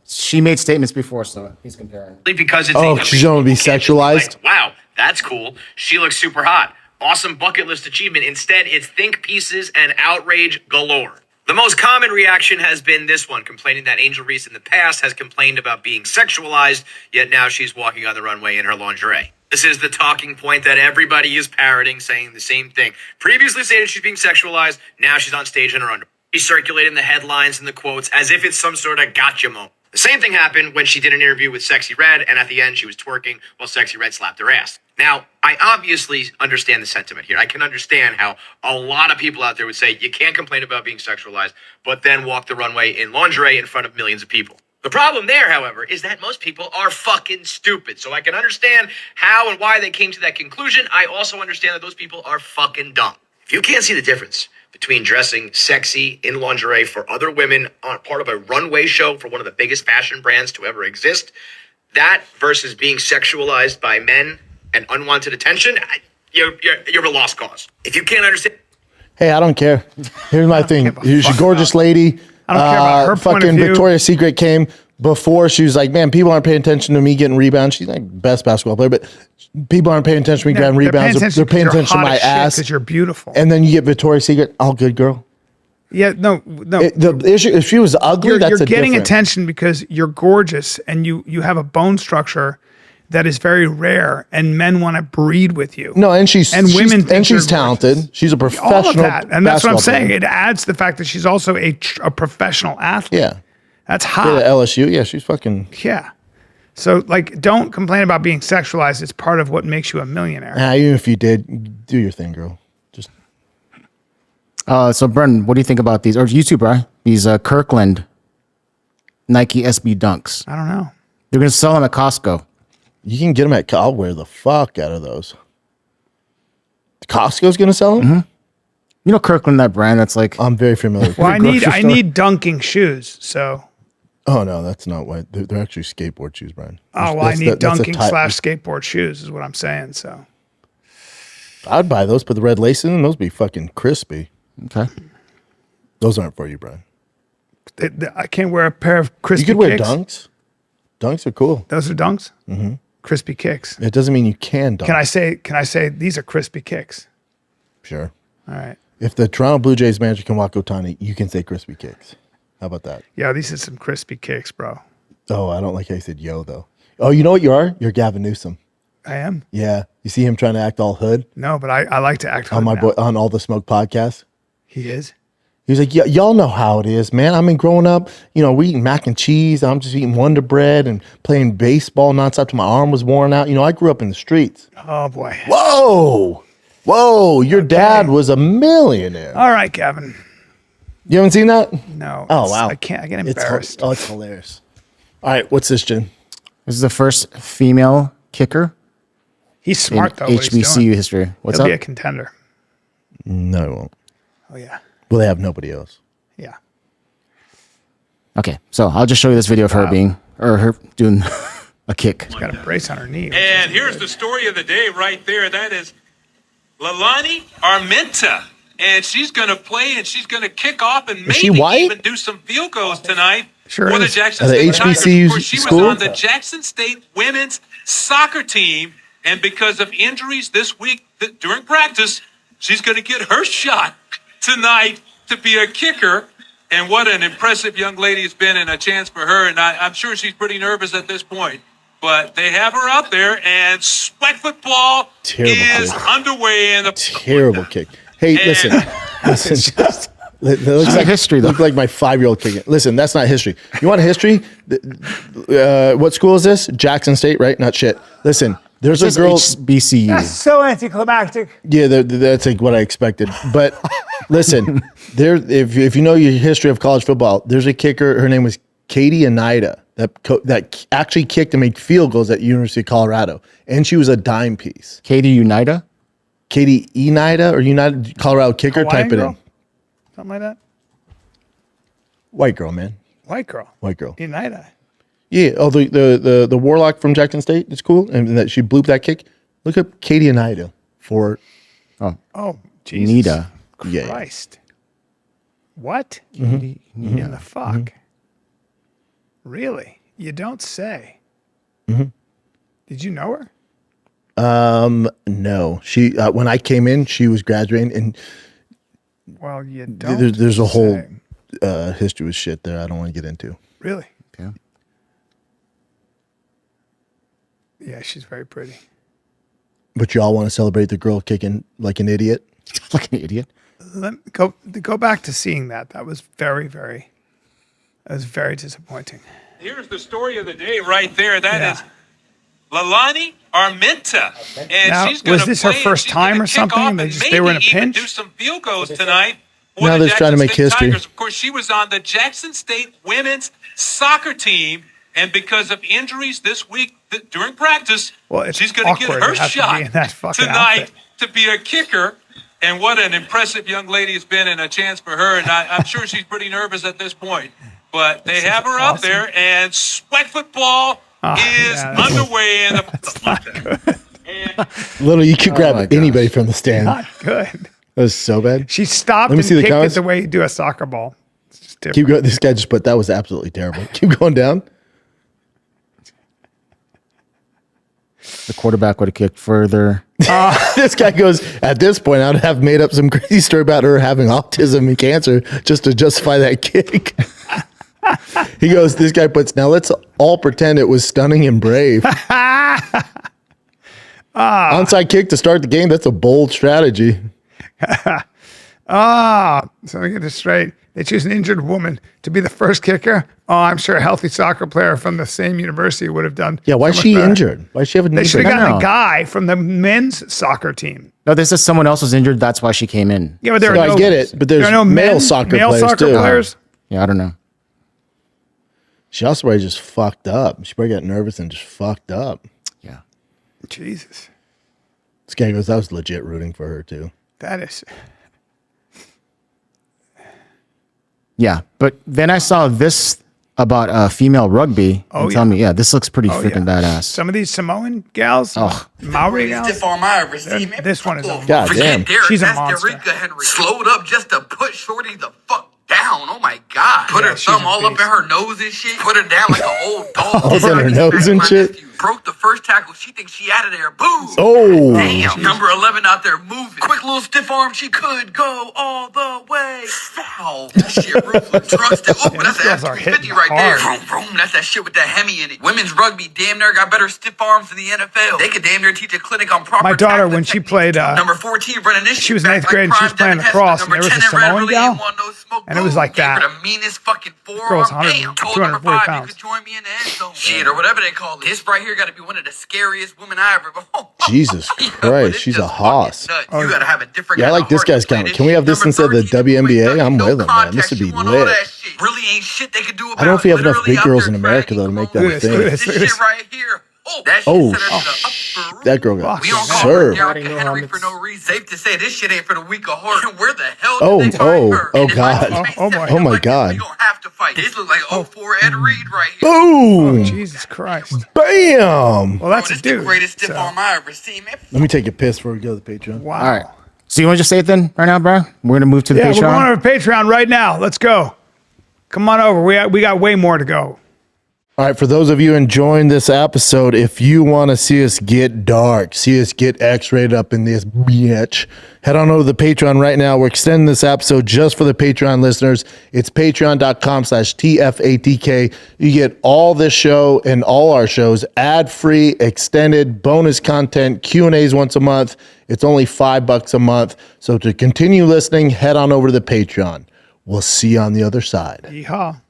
Speaker 4: She made statements before, so he's comparing.
Speaker 12: Because it's
Speaker 1: she's going to be sexualized?
Speaker 12: Like, wow, that's cool. She looks super hot. Awesome bucket list achievement. Instead, it's think pieces and outrage galore. The most common reaction has been this one, complaining that Angel Reese in the past has complained about being sexualized, yet now she's walking on the runway in her lingerie. This is the talking point that everybody is parroting, saying the same thing. Previously stated she's being sexualized, now she's on stage in her underwear. She's circulating the headlines and the quotes as if it's some sort of gotcha moment. The same thing happened when she did an interview with Sexy Red, and at the end she was twerking while Sexy Red slapped her ass. Now, I obviously understand the sentiment here. I can understand how a lot of people out there would say you can't complain about being sexualized, but then walk the runway in lingerie in front of millions of people. The problem there, however, is that most people are fucking stupid. So I can understand how and why they came to that conclusion. I also understand that those people are fucking dumb. If you can't see the difference between dressing sexy in lingerie for other women on part of a runway show for one of the biggest fashion brands to ever exist, that versus being sexualized by men and unwanted attention, you're a lost cause. If you can't understand...
Speaker 1: Hey, I don't care. Here's my thing. She's a gorgeous lady.
Speaker 2: I don't care about her point of
Speaker 1: fucking
Speaker 2: view.
Speaker 1: Victoria's Secret came before. She was like, man, people aren't paying attention to me getting rebounds. She's like best basketball player, but people aren't paying attention to me grabbing rebounds. They're paying attention to my ass.
Speaker 2: Because you're beautiful.
Speaker 1: And then you get Victoria's Secret, all good girl.
Speaker 2: Yeah, no.
Speaker 1: The issue, if she was ugly,
Speaker 2: You're
Speaker 1: that's
Speaker 2: getting
Speaker 1: different.
Speaker 2: attention because you're gorgeous and you have a bone structure that is very rare, and men want to breed with you.
Speaker 1: No, and she's
Speaker 2: she's
Speaker 1: talented. She's a professional.
Speaker 2: All of that, and that's what I'm
Speaker 1: basketball
Speaker 2: saying.
Speaker 1: player.
Speaker 2: It adds the fact that she's also a professional athlete.
Speaker 1: Yeah,
Speaker 2: that's
Speaker 1: Did
Speaker 2: hot.
Speaker 1: at LSU. Yeah, she's fucking.
Speaker 2: Yeah. So, like, don't complain about being sexualized. It's part of what makes you a millionaire.
Speaker 1: Even if you did, do your thing, girl. Just.
Speaker 4: So Brendan, what do you think about these? Or you too, Brian? These Kirkland Nike SB Dunks.
Speaker 2: I don't know.
Speaker 4: They're going to sell them at Costco.
Speaker 1: You can get them at. I'll wear the fuck out of those. Costco's going to sell them.
Speaker 4: Mm-hmm. You know Kirkland, that brand. That's like
Speaker 1: I'm very familiar.
Speaker 2: Well, I need dunking shoes. So.
Speaker 1: Oh no, that's not why. They're actually skateboard shoes, Brian.
Speaker 2: Oh well, I need dunking / skateboard shoes is what I'm saying. So.
Speaker 1: I'd buy those. Put the red lace in them. Those would be fucking crispy.
Speaker 4: Okay.
Speaker 1: Those aren't for you, Brian.
Speaker 2: I can't wear a pair of crispy.
Speaker 1: You could wear
Speaker 2: kicks.
Speaker 1: dunks. Dunks are cool.
Speaker 2: Those are dunks.
Speaker 1: Mm-hmm.
Speaker 2: Crispy kicks.
Speaker 1: It doesn't mean you can dunk.
Speaker 2: Can I say these are crispy kicks?
Speaker 1: Sure.
Speaker 2: All right.
Speaker 1: If the Toronto Blue Jays manager can walk Otani, you can say crispy kicks. How about that?
Speaker 2: Yeah, these are some crispy kicks, bro.
Speaker 1: Oh, I don't like how you said yo though. Oh, you know what you are? You're Gavin Newsom.
Speaker 2: I am.
Speaker 1: Yeah. You see him trying to act all hood?
Speaker 2: No, but I like to act hood
Speaker 1: on my
Speaker 2: now.
Speaker 1: boy on All the Smoke podcast.
Speaker 2: He is.
Speaker 1: He was like, y'all know how it is, man. I mean, growing up, we eating mac and cheese. I'm just eating Wonder Bread and playing baseball nonstop till my arm was worn out. I grew up in the streets.
Speaker 2: Oh, boy.
Speaker 1: Whoa. Your dad was a millionaire.
Speaker 2: All right, Gavin.
Speaker 1: You haven't seen that?
Speaker 2: No.
Speaker 1: Oh, wow.
Speaker 2: I can't. I get embarrassed.
Speaker 1: It's hilarious. All right, what's this, Jen?
Speaker 4: This is the first female kicker
Speaker 2: He's smart,
Speaker 4: in
Speaker 2: though. What he's
Speaker 4: HBCU
Speaker 2: doing.
Speaker 4: history. What's
Speaker 2: He'll
Speaker 4: up?
Speaker 2: be a contender.
Speaker 1: No, it won't.
Speaker 2: Oh, yeah.
Speaker 1: Well, they have nobody else.
Speaker 2: Yeah.
Speaker 4: Okay, so I'll just show you this video of her her doing a kick.
Speaker 2: She's got a brace on her knee.
Speaker 11: And here's the story of the day right there. That is Lalani Armenta. And she's going to play and she's going to kick off and
Speaker 1: she
Speaker 11: maybe
Speaker 1: white?
Speaker 11: even do some field goals tonight
Speaker 2: Sure
Speaker 11: for the
Speaker 2: is.
Speaker 11: Jackson
Speaker 1: Are the
Speaker 11: State Tigers.
Speaker 1: HBCU
Speaker 11: Of course, she
Speaker 1: school?
Speaker 11: was on the Jackson State women's soccer team. And because of injuries this week during practice, she's going to get her shot tonight to be a kicker. And what an impressive young lady it's been and a chance for her. And I'm sure she's pretty nervous at this point. But they have her out there, and sweat football is underway. In the
Speaker 1: Terrible kick. Hey, listen. It looks
Speaker 4: like history, though.
Speaker 1: Look like my 5-year-old kicking. Listen, that's not history. You want history? What school is this? Jackson State, right? Not shit. Listen, there's a girl.
Speaker 4: HBCU.
Speaker 2: That's so anticlimactic.
Speaker 1: Yeah, that's like what I expected. But listen, if you know your history of college football, there's a kicker. Her name was Katie Oneida that actually kicked and made field goals at University of Colorado, and she was a dime piece.
Speaker 4: Katie Oneida?
Speaker 1: Katie Oneida or United Colorado kicker.
Speaker 2: Hawaiian
Speaker 1: Type it
Speaker 2: girl?
Speaker 1: in.
Speaker 2: Something like that.
Speaker 1: White girl, man.
Speaker 2: White girl.
Speaker 1: White girl.
Speaker 2: United.
Speaker 1: Yeah. Oh, the warlock from Jackson State. It's cool, and that she blooped that kick. Look up Katie Oneida for.
Speaker 2: Oh, Jesus
Speaker 4: Nita.
Speaker 2: Christ. What?
Speaker 1: Mm-hmm.
Speaker 2: In the fuck? Really? You don't say.
Speaker 1: Mm-hmm.
Speaker 2: Did you know her?
Speaker 1: No. She when I came in, she was graduating, and
Speaker 2: Well, you don't.
Speaker 1: there's a whole
Speaker 2: say.
Speaker 1: history with shit there. I don't want to get into.
Speaker 2: Really?
Speaker 4: Okay.
Speaker 2: Yeah, she's very pretty.
Speaker 1: But y'all want to celebrate the girl kicking like an idiot?
Speaker 4: Like an idiot.
Speaker 2: Let me go back to seeing that. That was very disappointing.
Speaker 11: here's the story of the day right there. That is Lalani Armenta. And
Speaker 2: Now,
Speaker 11: she's going
Speaker 2: was this her first time or something? They were in a pinch?
Speaker 11: Do some field goals tonight.
Speaker 1: Now
Speaker 11: the
Speaker 1: they're trying to
Speaker 11: Jackson
Speaker 1: make
Speaker 11: State
Speaker 1: history.
Speaker 11: Tigers. Of course, she was on the Jackson State women's soccer team. And because of injuries this week during practice, she's going to get her shot tonight to be a kicker. And what an impressive young lady it's been and a chance for her. And I'm sure she's pretty nervous at this point. But they have her out there, and sweat football is underway. In the
Speaker 1: Little, you could grab anybody from the stand.
Speaker 2: Not good.
Speaker 1: That was so bad.
Speaker 2: She stopped and kicked it the way you do a soccer ball. It's just different.
Speaker 1: Keep going. This guy just put that was absolutely terrible. Keep going down.
Speaker 4: The quarterback would have kicked further.
Speaker 1: This guy goes, at this point, I'd have made up some crazy story about her having autism and cancer just to justify that kick. He goes, this guy puts, now let's all pretend it was stunning and brave. Onside kick to start the game. That's a bold strategy.
Speaker 2: So I get this straight. They choose an injured woman to be the first kicker. Oh, I'm sure a healthy soccer player from the same university would have done.
Speaker 1: Yeah, why is she injured? Why does she have a knee
Speaker 2: They should have
Speaker 1: brace?
Speaker 2: gotten a guy from the men's soccer team.
Speaker 4: No, this is someone else was injured. That's why she came in.
Speaker 2: Yeah, but there
Speaker 1: No,
Speaker 2: are no,
Speaker 1: I get it, but there's
Speaker 2: there are no
Speaker 1: male soccer players too.
Speaker 2: players?
Speaker 4: Yeah, I don't know.
Speaker 1: She also probably just fucked up. She probably got nervous and just fucked up.
Speaker 4: Yeah.
Speaker 2: Jesus.
Speaker 1: This guy goes, I was legit rooting for her too.
Speaker 2: That is.
Speaker 4: Yeah, but then I saw this about female rugby.
Speaker 2: Oh,
Speaker 4: Tell me, yeah, this looks pretty freaking badass.
Speaker 2: Some of these Samoan gals, Maori gals. This one is a
Speaker 1: God damn.
Speaker 2: She's a
Speaker 13: That's
Speaker 2: monster.
Speaker 13: Derica Henry. Slowed up just to put Shorty the fuck down. Oh my God. Put
Speaker 2: Yeah,
Speaker 13: her
Speaker 2: she's
Speaker 13: thumb
Speaker 2: a
Speaker 13: all up
Speaker 2: beast.
Speaker 13: in her nose and shit. Put her down like an old dog.
Speaker 1: All in her nose and shit.
Speaker 13: Broke the first tackle. She thinks she out of there. Boom.
Speaker 1: Oh.
Speaker 13: Damn. Number 11 out there moving. Quick little stiff arm. She could go all the way. Foul. That shit ruthless. Trusted. Oh, that's
Speaker 2: girls
Speaker 13: an
Speaker 2: are
Speaker 13: F-350
Speaker 2: hitting
Speaker 13: right there.
Speaker 2: hard.
Speaker 13: Vroom, vroom. That's that shit with that Hemi in it. Women's rugby damn near got better stiff arms than the NFL. They could damn near teach a clinic on proper
Speaker 2: My daughter,
Speaker 13: tackling
Speaker 2: when she
Speaker 13: techniques.
Speaker 2: played,
Speaker 13: Number 14 running this
Speaker 2: she was
Speaker 13: shit
Speaker 2: in 8th
Speaker 13: back
Speaker 2: grade and she was
Speaker 13: prime
Speaker 2: playing
Speaker 13: Devin
Speaker 2: lacrosse,
Speaker 13: Hester.
Speaker 2: and there was a
Speaker 13: Number 10 in red
Speaker 2: Samoan
Speaker 13: really
Speaker 2: gal,
Speaker 13: ain't want no smoke.
Speaker 2: and it was like
Speaker 13: Gave her
Speaker 2: that.
Speaker 13: the meanest fucking forearm.
Speaker 2: Girl's 100
Speaker 13: Damn. Told number
Speaker 2: 240
Speaker 13: 5
Speaker 2: pounds.
Speaker 13: you could join me in the end zone. Shit, or whatever they call it. This right here got to be one of the scariest women I ever.
Speaker 1: Jesus Christ, she's a hoss.
Speaker 13: You gotta have a different.
Speaker 1: Yeah, I like this guy's comment. Can we have this instead of the WNBA? I'm with him, man. This would be lit.
Speaker 13: Really ain't shit they can do about
Speaker 1: I don't know if we have enough
Speaker 13: literally
Speaker 1: big
Speaker 13: out
Speaker 1: girls
Speaker 13: there
Speaker 1: in America though to make that a thing.
Speaker 13: This shit right here. Oh, that shit
Speaker 1: Oh,
Speaker 13: set us to the upper
Speaker 1: that girl got
Speaker 13: we don't call her
Speaker 1: served.
Speaker 13: Derrick Henry for no reason. Safe to say this shit ain't for the weak of heart. Where the hell
Speaker 1: Oh,
Speaker 13: did they find her?
Speaker 1: oh
Speaker 13: And it
Speaker 1: God.
Speaker 13: might be
Speaker 1: Oh
Speaker 13: seven.
Speaker 1: my God.
Speaker 13: We don't have to fight. This look like 04 Ed Reed right here.
Speaker 1: Boom.
Speaker 2: Oh, Jesus Christ.
Speaker 1: Bam.
Speaker 2: Well, that's
Speaker 13: This
Speaker 2: a dude.
Speaker 13: the greatest stiff arm I ever seen, man.
Speaker 1: Let me take a piss before we go to the Patreon.
Speaker 2: Wow.
Speaker 4: All right. So you want to just say it then right now, Brian? We're going to move to the
Speaker 2: Yeah,
Speaker 4: Patreon.
Speaker 2: we're going over to Patreon right now. Let's go. Come on over. We got way more to go.
Speaker 1: All right, for those of you enjoying this episode, if you want to see us get dark, see us get X-rated up in this bitch, head on over to the Patreon right now. We're extending this episode just for the Patreon listeners. It's patreon.com/TFATK. You get all this show and all our shows, ad-free, extended, bonus content, Q&As once a month. It's only $5 a month. So to continue listening, head on over to the Patreon. We'll see you on the other side.
Speaker 2: Yeehaw.